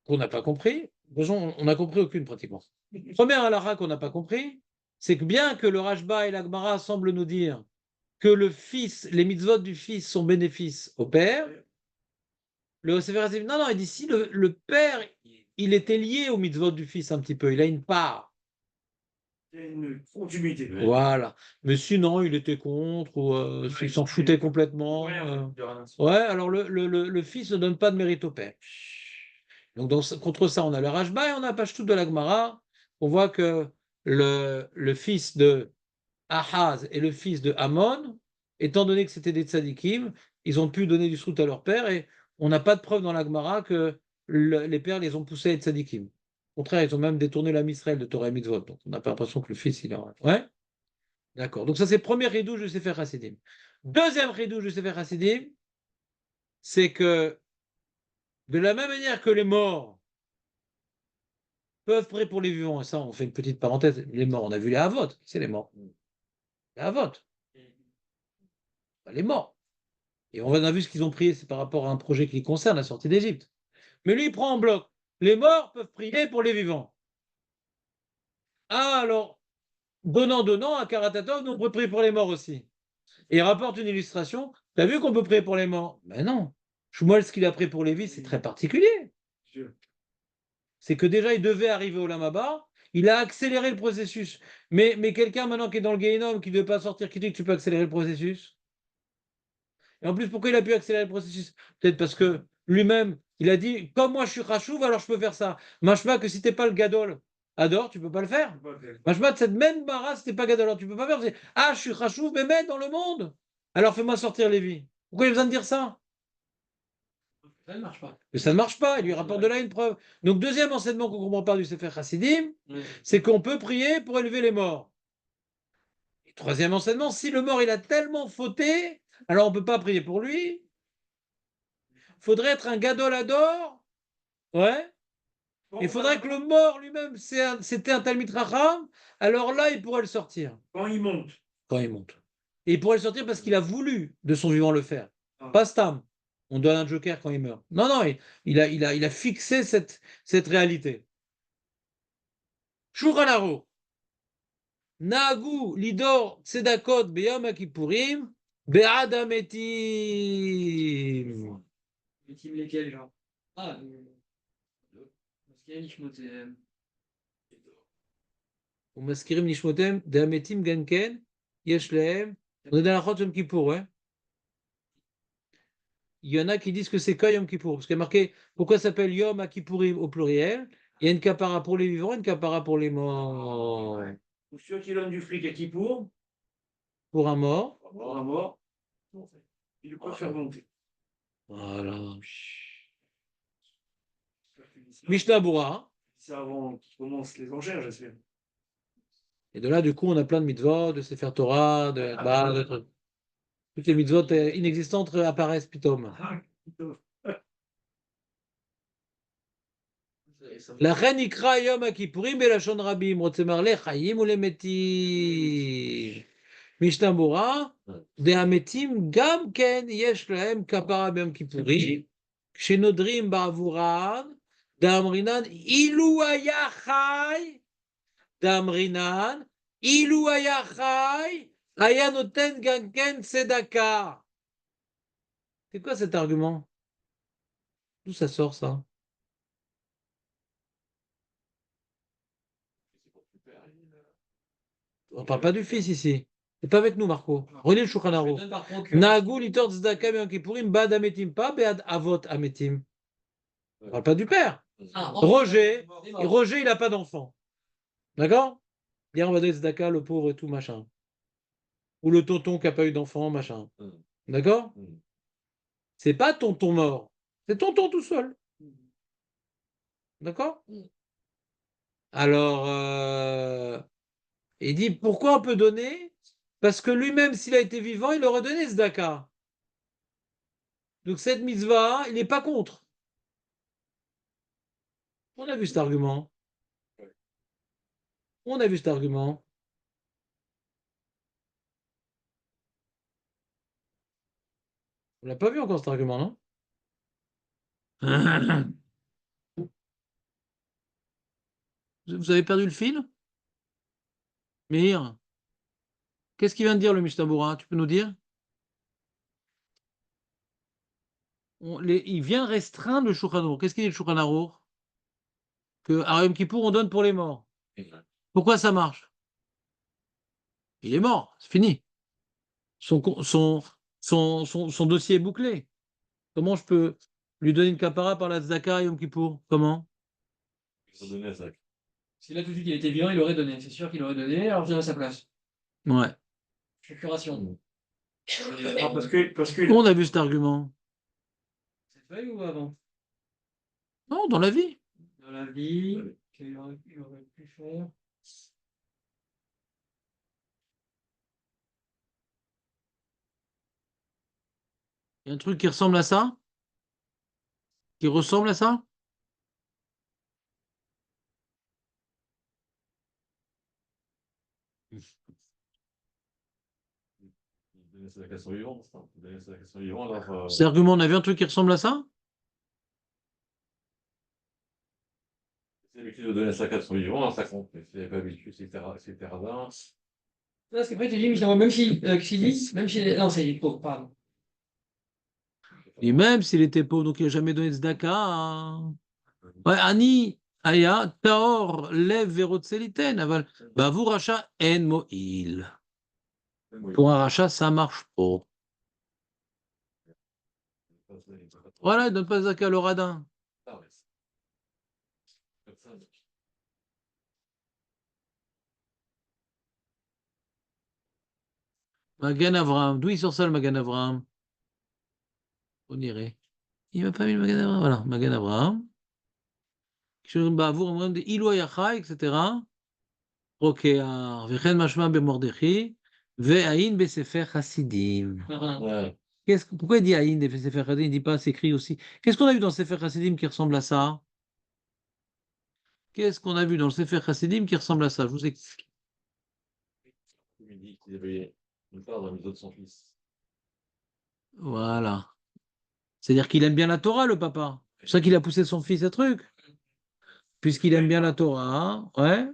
qu'on n'a pas compris. De toute façon, on n'a compris aucune pratiquement. Première halakha qu'on n'a pas compris, c'est que bien que le Rashba et l'Agmara semblent nous dire que le fils, les mitzvot du fils sont bénéfices au père, le Sefer Hasidim, non, il dit si le père, il était lié aux mitzvot du fils un petit peu, il a une part. Il y a une continuité. Voilà. Mais sinon, il était contre, ou il s'en foutait complètement. Ouais, alors le fils ne donne pas de mérite au père. Donc, contre ça, on a le Rashba et on a Pashtout de l'Agmara. On voit que le fils de Ahaz et le fils de Amon, étant donné que c'était des tzadikim, ils ont pu donner du sout à leur père et on n'a pas de preuve dans l'Agmara que les pères les ont poussés à être tzadikim. Au contraire, ils ont même détourné la Misraël de Torah et Mitzvot. Donc, on n'a pas l'impression que le fils, il a. Ouais? D'accord. Donc, ça, c'est le premier ridouche de Sefer Hasidim. Deuxième chidouche du Sefer Hasidim, c'est que de la même manière que les morts peuvent prier pour les vivants, et ça, on fait une petite parenthèse, les morts, on a vu les Havot, c'est les morts. Les Havot, les morts. Et on a vu ce qu'ils ont prié, c'est par rapport à un projet qui les concerne, la sortie d'Égypte. Mais lui, il prend en bloc. Les morts peuvent prier pour les vivants. Ah, alors, donnant, à Karatatov, nous on peut prier pour les morts aussi. Et il rapporte une illustration. T'as vu qu'on peut prier pour les morts? Ben non. Shmuel, ce qu'il a prié pour les vies, c'est très particulier. C'est que déjà, il devait arriver au Lamaba. Il a accéléré le processus. Mais quelqu'un maintenant qui est dans le Gehinnom, qui ne veut pas sortir, qui dit que tu peux accélérer le processus? Et en plus, pourquoi il a pu accélérer le processus? Peut-être parce que lui-même, il a dit, comme moi je suis Rachouv, alors je peux faire ça. Machma que si t'es pas le Gadol, Ador, tu peux pas le faire. Machma de cette même bara, si t'es pas Gadol, alors tu peux pas faire. Ah, je suis Rachouv, mais mets dans le monde. Alors fais-moi sortir Lévi. Pourquoi il a besoin de dire ça? Ça ne marche pas. Mais ça ne marche pas, il lui rapporte de là une preuve. Donc, deuxième enseignement qu'on comprend pas du Sefer Chassidim, c'est qu'on peut prier pour élever les morts. Et troisième enseignement, si le mort il a tellement fauté, alors on ne peut pas prier pour lui. Il faudrait être un gadol ador. Ouais. Il faudrait que le mort lui-même, c'était un Talmid Racham, alors là, il pourrait le sortir. Quand il monte. Quand il monte. Et il pourrait le sortir parce qu'il a voulu de son vivant le faire. Ah. Pas Stam. On donne un joker quand il meurt. Non, non, il a fixé cette réalité. Shulchan Aruch. Nagu lidor tzedakot beyom Kippourim be'ad hametim. Les teams lesquels, genre? Ah, parce qu'il y a Nishmotem. ומזכירים נשמותיהם דהמתים גם כן, יש להם, on est dans la Chot Yom Kippour, ouais. Il y en a qui disent que c'est que Yom Kippour, parce qu'il y a marqué, pourquoi ça s'appelle Yom Kippourim au pluriel? Il y a une capara pour les vivants, une capara pour les morts. Ou ceux qui donnent du fric à Kippour, Pour un mort, pour un mort, il peut faire monter. voilà. Mishnah Bura. C'est avant qu'ils commencent les enchères, j'espère. Et de là, du coup, on a plein de mitzvot, de Sefer Torah, de trucs. Toutes les mitzvot inexistantes apparaissent, pitom. לכן נקרא יום הכיפורים בלשון רבים, רוצה מר לחיים ולמתים. משנה ברורה, דהמתים גם כן יש להם כפרה ביום כיפורים, כשנודרים בעבורם, דאמרינן אילו היה חי, דאמרינן אילו היה חי, היה נותן גם כן צדקה. C'est quoi cet argument? D'où ça sort ça? On parle pas du fils ici. C'est pas avec nous, Marco. Relis le Shulchan Je Aruch. donne par contre que. Naagu litor tzedaka b'yom kippurim bad ametim, pas bead avot ametim. On parle pas du père. Ah, Roger, des Et morts. Roger, il n'a pas d'enfant. D'accord? Hier, on va donner tzedaka, le pauvre et tout, machin. Ou le tonton qui n'a pas eu d'enfant, machin. D'accord? C'est pas tonton mort. C'est tonton tout seul. D'accord? Alors, il dit, pourquoi on peut donner? Parce que lui-même, s'il a été vivant, il aurait donné tzedaka. Donc cette mitzvah, il n'est pas contre. On a vu cet argument. On a vu cet argument. On l'a pas vu encore cet argument, non? Vous avez perdu le fil? Meir, qu'est-ce qu'il vient de dire le Mishnah Berurah? Tu peux nous dire? Il vient restreindre le Shulchan Aruch. Qu'est-ce qu'il dit le Shulchan Aruch? Que à Yom Kippour, on donne pour les morts. Pourquoi ça marche? Il est mort, c'est fini. Son dossier est bouclé. Comment je peux lui donner une capara par la Tzedaka à Yom Kippour? Comment? Ils ont donné à Zach. Si là tout de suite il était vivant, il aurait donné. C'est sûr qu'il aurait donné, alors je donne à sa place. Ouais. Procuration. Ah, parce que On a vu cet argument. Cette feuille ou avant? Non, dans la vie. Dans la vie, qu'il aurait pu faire. y a un truc qui ressemble à ça? Qui ressemble à ça? Donner sa question vivante, ça. Donner sa question vivante, alors. Cet argument, on a vu un truc qui ressemble à ça? C'est l'habitude de donner sa question vivante, alors ça compte. Mais s'il n'y a pas habitude, etc. Parce qu'après, tu dis, mais même s'il dit, même si. Non, c'est pauvre, pardon. Et même s'il était pauvre, donc il n'a jamais donné de tzedaka. Hein. Ouais, Ani, Aya, Taor, Lev, Verotzeliten, aval. Bavou, Racha, En, Mo'il. Pour un rachat, ça marche pas. Voilà, il ne donne pas de tzedaka à l'oradin. Magan Avraham. D'où il sort ça le Magan Avraham? On dirait. Il m'a pas mis le Magan Avraham. Voilà, Magan Avraham. Bavou, Ilo Yacha, etc. Rokear, Vechen Mashma Bemordechi, Ve'ain Besefer Hasidim. Ouais. Pourquoi il dit Aïn des Sefer Hasidim? Il ne dit pas s'écrit aussi. Qu'est-ce qu'on a vu dans Sefer Hasidim qui ressemble à ça? Qu'est-ce qu'on a vu dans le Sefer Hasidim qui ressemble à ça? Je vous explique. Il dit qu'il avait une part dans la maison de son fils. Voilà. C'est-à-dire qu'il aime bien la Torah, le papa. C'est pour ça qu'il a poussé son fils à truc. Puisqu'il aime bien la Torah, ouais.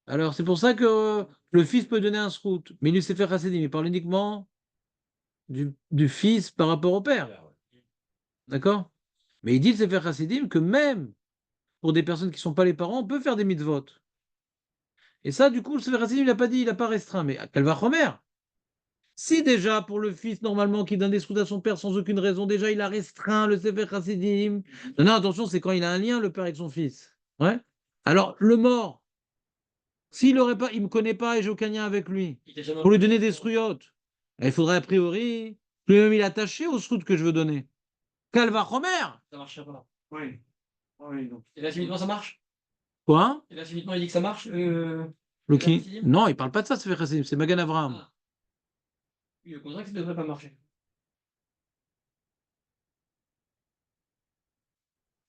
Alors c'est pour ça que le fils peut donner un srout. Mais il sait faire Hasidim. Il parle uniquement du fils par rapport au père. D'accord? Mais il dit le Sefer Hasidim que même pour des personnes qui ne sont pas les parents, on peut faire des mitzvot. Et ça, du coup, le Sefer Hasidim, il n'a pas dit, il n'a pas restreint. Mais quel va Chomer? Si déjà, pour le fils, normalement, qui donne des sroutes à son père sans aucune raison, déjà, il a restreint le Sefer Hasidim. Non, non, attention, c'est quand il a un lien, le père, avec son fils. Ouais? Alors, le mort, s'il aurait pas, il ne me connaît pas et j'ai aucun lien avec lui, pour lui donner des srouillottes, il faudrait a priori, lui-même, il est attaché aux sroutes que je veux donner. Calva Chomer! Ça marche pas. Oui. Oui, donc. Et là, subitement, ça marche? Quoi? Et là, subitement, il dit que ça marche? Le qui? Non, il parle pas de ça, Sefer Hasidim, c'est Magan Avraham. Ah. Oui, le contraire, que ça ne devrait pas marcher.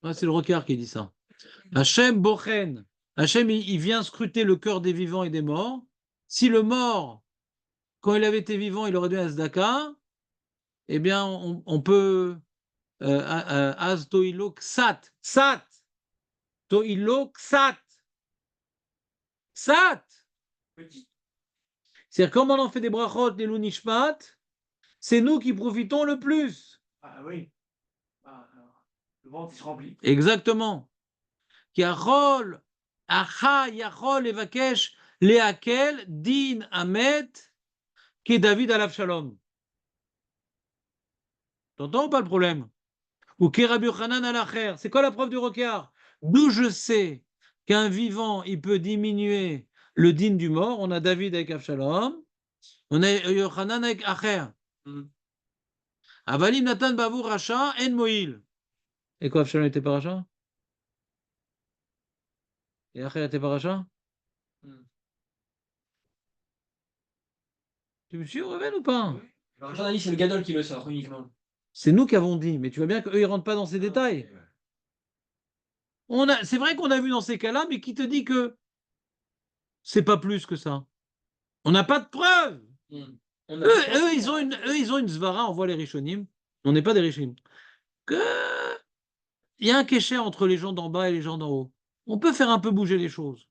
Ouais, c'est le Rocard qui dit ça. Hachem Bochen. Hachem, il vient scruter le cœur des vivants et des morts. Si le mort, quand il avait été vivant, il aurait donné un tzedaka, eh bien, on peut. Az toilo ksat. Ksat. Toilo ksat. Ksat. Petit. C'est-à-dire, comme on en fait des brachot, des lunishmat, c'est nous qui profitons le plus. Ah oui. Ah, alors, le ventre, il se remplit. Exactement. Yachol, acha, yachol, evakesh, leakel, din, amet, qui est David à l'Avshalom. T'entends ou pas le problème? Ou qui Rabbi Yochanan à l'Acher. C'est quoi la preuve du Rocard? D'où je sais qu'un vivant, il peut diminuer le din du mort. On a David avec Avshalom. On a Yochanan avec Acher. Avalim Nathan Bavour Racha, En Moïl. Et quoi, Avshalom était pas Racha? Et Acher était pas Racha? Tu me suis, Réven, ou pas? Alors, j'en ai dit, c'est le Gadol qui le sort uniquement. C'est nous qui avons dit, mais tu vois bien qu'eux, ils ne rentrent pas dans ces détails. C'est vrai qu'on a vu dans ces cas-là, mais qui te dit que c'est pas plus que ça? On n'a pas de preuve. Ils ont une zvara, on voit les Rishonim. On n'est pas des Rishonim. Il y a un kécher entre les gens d'en bas et les gens d'en haut. On peut faire un peu bouger les choses.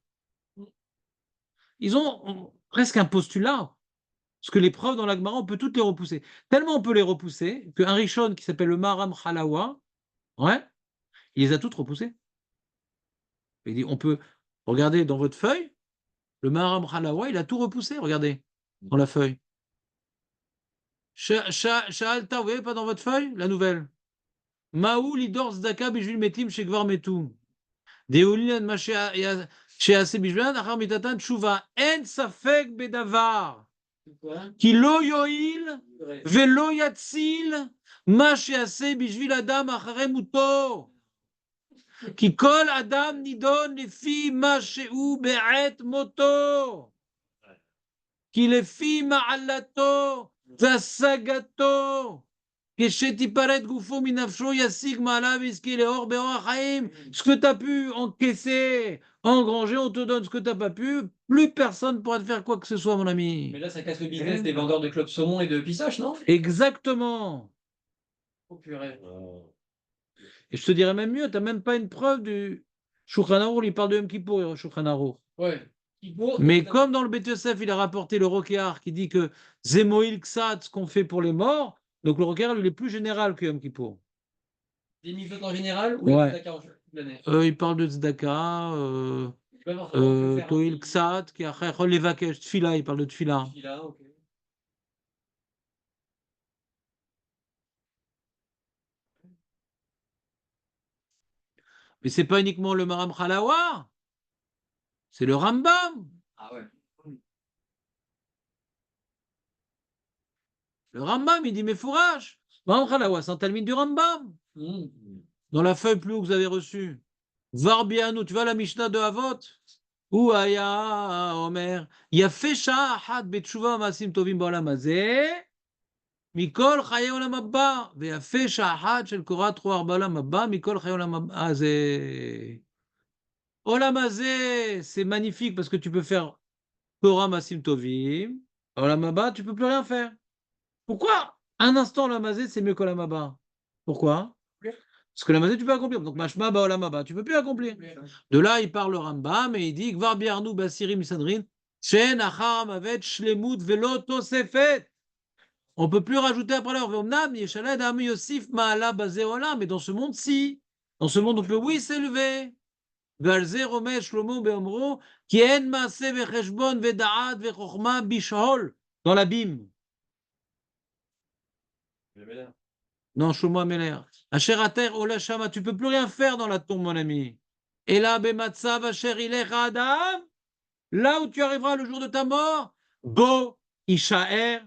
Ils ont presque un postulat. Parce que les preuves dans l'Agmara, on peut toutes les repousser. Tellement on peut les repousser qu'un Rishon qui s'appelle le Maram Halawa, ouais, il les a toutes repoussées. Il dit, on peut regarder dans votre feuille, le Maharam Halawa, il a tout repoussé, regardez, dans la feuille. Sha'alta, vous voyez pas dans votre feuille, la nouvelle. Maou lidor zdaka bijvil metim shekvar metum. Deulin ma she'ase bijvil achar mitatan tshuva. En safek bedavar. Ki lo yoil velo yatzil ma she'ase bijvil adam achare muto. כי כל אדם נידון לפי מה שהוא בעת מותו. כי לפי מעלתו והשגתו כשתיפרד גופו מנפשו ישיג מעלה ויזכה לאור באור החיים. Ce que tu as pu encaisser, engranger, on te donne ce que tu n'as pas pu. Plus personne ne pourra te faire quoi que ce soit, mon ami. Mais là, ça casse le business des vendeurs de clubs saumon et de pissache, non? Exactement. Oh purée. Et je te dirais même mieux, tu n'as même pas une preuve du Shulchan Arour, il parle de Yom Kippour, Shulchan Arour. Ouais. Kippour, Mais comme dans le Bet Yosef, il a rapporté le Rokéar qui dit que Zemoïl Ksat, ce qu'on fait pour les morts, donc le Rokéar, il est plus général que Yom Kippour. des mitzvot en général ou Ouais. des Dakar toute l'année? Il parle de Tzedaka, Pas forcément faire un Toil petit- Ksat, qui a Levakesh, Tfila, il parle de Tfila. Là, ok. Mais c'est pas uniquement le Maram Khalawa, c'est le Rambam. Ah ouais. Le Rambam, il dit, mais fourrage. Maram Khalawa, c'est un talmide du Rambam. Mmh. Dans la feuille plus haut que vous avez reçue. Varbianou, tu vois la Mishnah de Havot? Ou Aya Omer, Yafé Shah Ahad Betshuva Masim Tovim Baolam Hazeh, Mikol Chaye Olam Haba, Veyafé Shah Ahad Shel Korat Roar Baolam Haba, Mikol Chaye Olam Hazeh. Olam Hazeh, c'est magnifique parce que tu peux faire Korah Masim Tovim, Olam Haba, tu peux plus rien faire. Pourquoi? Un instant Olam Hazeh, c'est mieux qu'Olam Haba. Pourquoi? Parce que la mazé, tu peux accomplir. Donc, mashma ba olam haba, tu peux plus accomplir. De là, il parle le Rambam et il dit Gvar biarnu basirim misadrin, shen achar mavet shlemut velo tosefet. On peut plus rajouter après l'heure. Veomnam yeshaled am yosif ma'ala bazé olam. Mais dans ce monde-ci, dans ce monde, on peut, oui, s'élever. Galze romesh shlomo beomro, ki en maase vecheshbon veda'at vechochma bishol. Dans l'abîme. Non, Shlomo Ameler. Asher ater ola shama, tu peux plus rien faire dans la tombe, mon ami. Et là, bematzav asher ilecha adam, là où tu arriveras le jour de ta mort, bo ishaer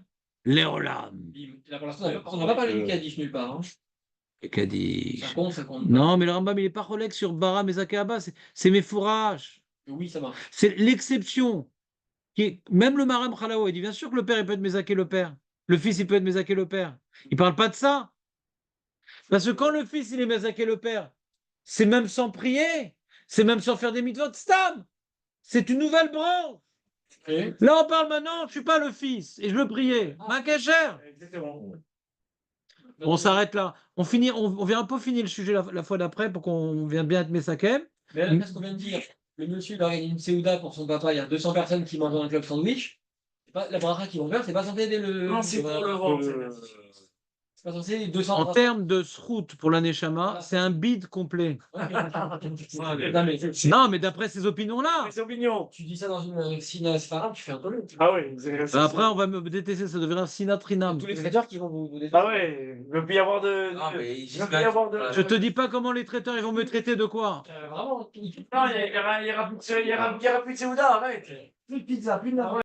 leolam. Bim. Là, pour l'instant, on n'a pas parlé du Kaddish nulle part. Hein. Et Kaddish. Ça compte pas. Non, mais le Rambam, il n'est pas Rolex sur Bara Mezakaba, c'est mes fourrages. Oui, ça marche. C'est l'exception. Même le Maram Khalawa, il dit bien sûr que le père, il peut être Mezaké le père. Le fils, il peut être Mezaké le père. Il ne parle pas de ça. Parce que quand le fils, il est Mezaké le père, c'est même sans prier, c'est même sans faire des mitzvot, stam. C'est une nouvelle branche. Et Là, on parle maintenant, je ne suis pas le fils, et je veux prier. Ma cachère. Exactement. On s'arrête là. On vient un peu finir le sujet la fois d'après pour qu'on vienne bien être Mesakem. Mais là, qu'est-ce qu'on vient de dire? Le monsieur il organise une Séouda pour son papa, il y a 200 personnes qui mangent dans un club sandwich. C'est pas, la bracha qu'ils vont faire, c'est pas censé aider le. Non, c'est pour le vent. C'est pas censé aider 200 En termes de srout pour la Neshama, c'est un bide complet. Non, mais Non, mais d'après ces opinions-là. C'est opinion. tu dis ça dans une cinéma Sfarad, tu fais un peu le. Ah oui. Après, on va me détester, ça deviendra sinatrinam. Tous les traiteurs qui vont vous détester. Ah ouais. Il ne peut plus y avoir de. Ah, mais Il ne peut plus y avoir de. Je te dis pas comment les traiteurs ils vont me traiter de quoi. Vraiment. Non, il y aura plus de Séouda, arrête. Plus de pizza, plus de.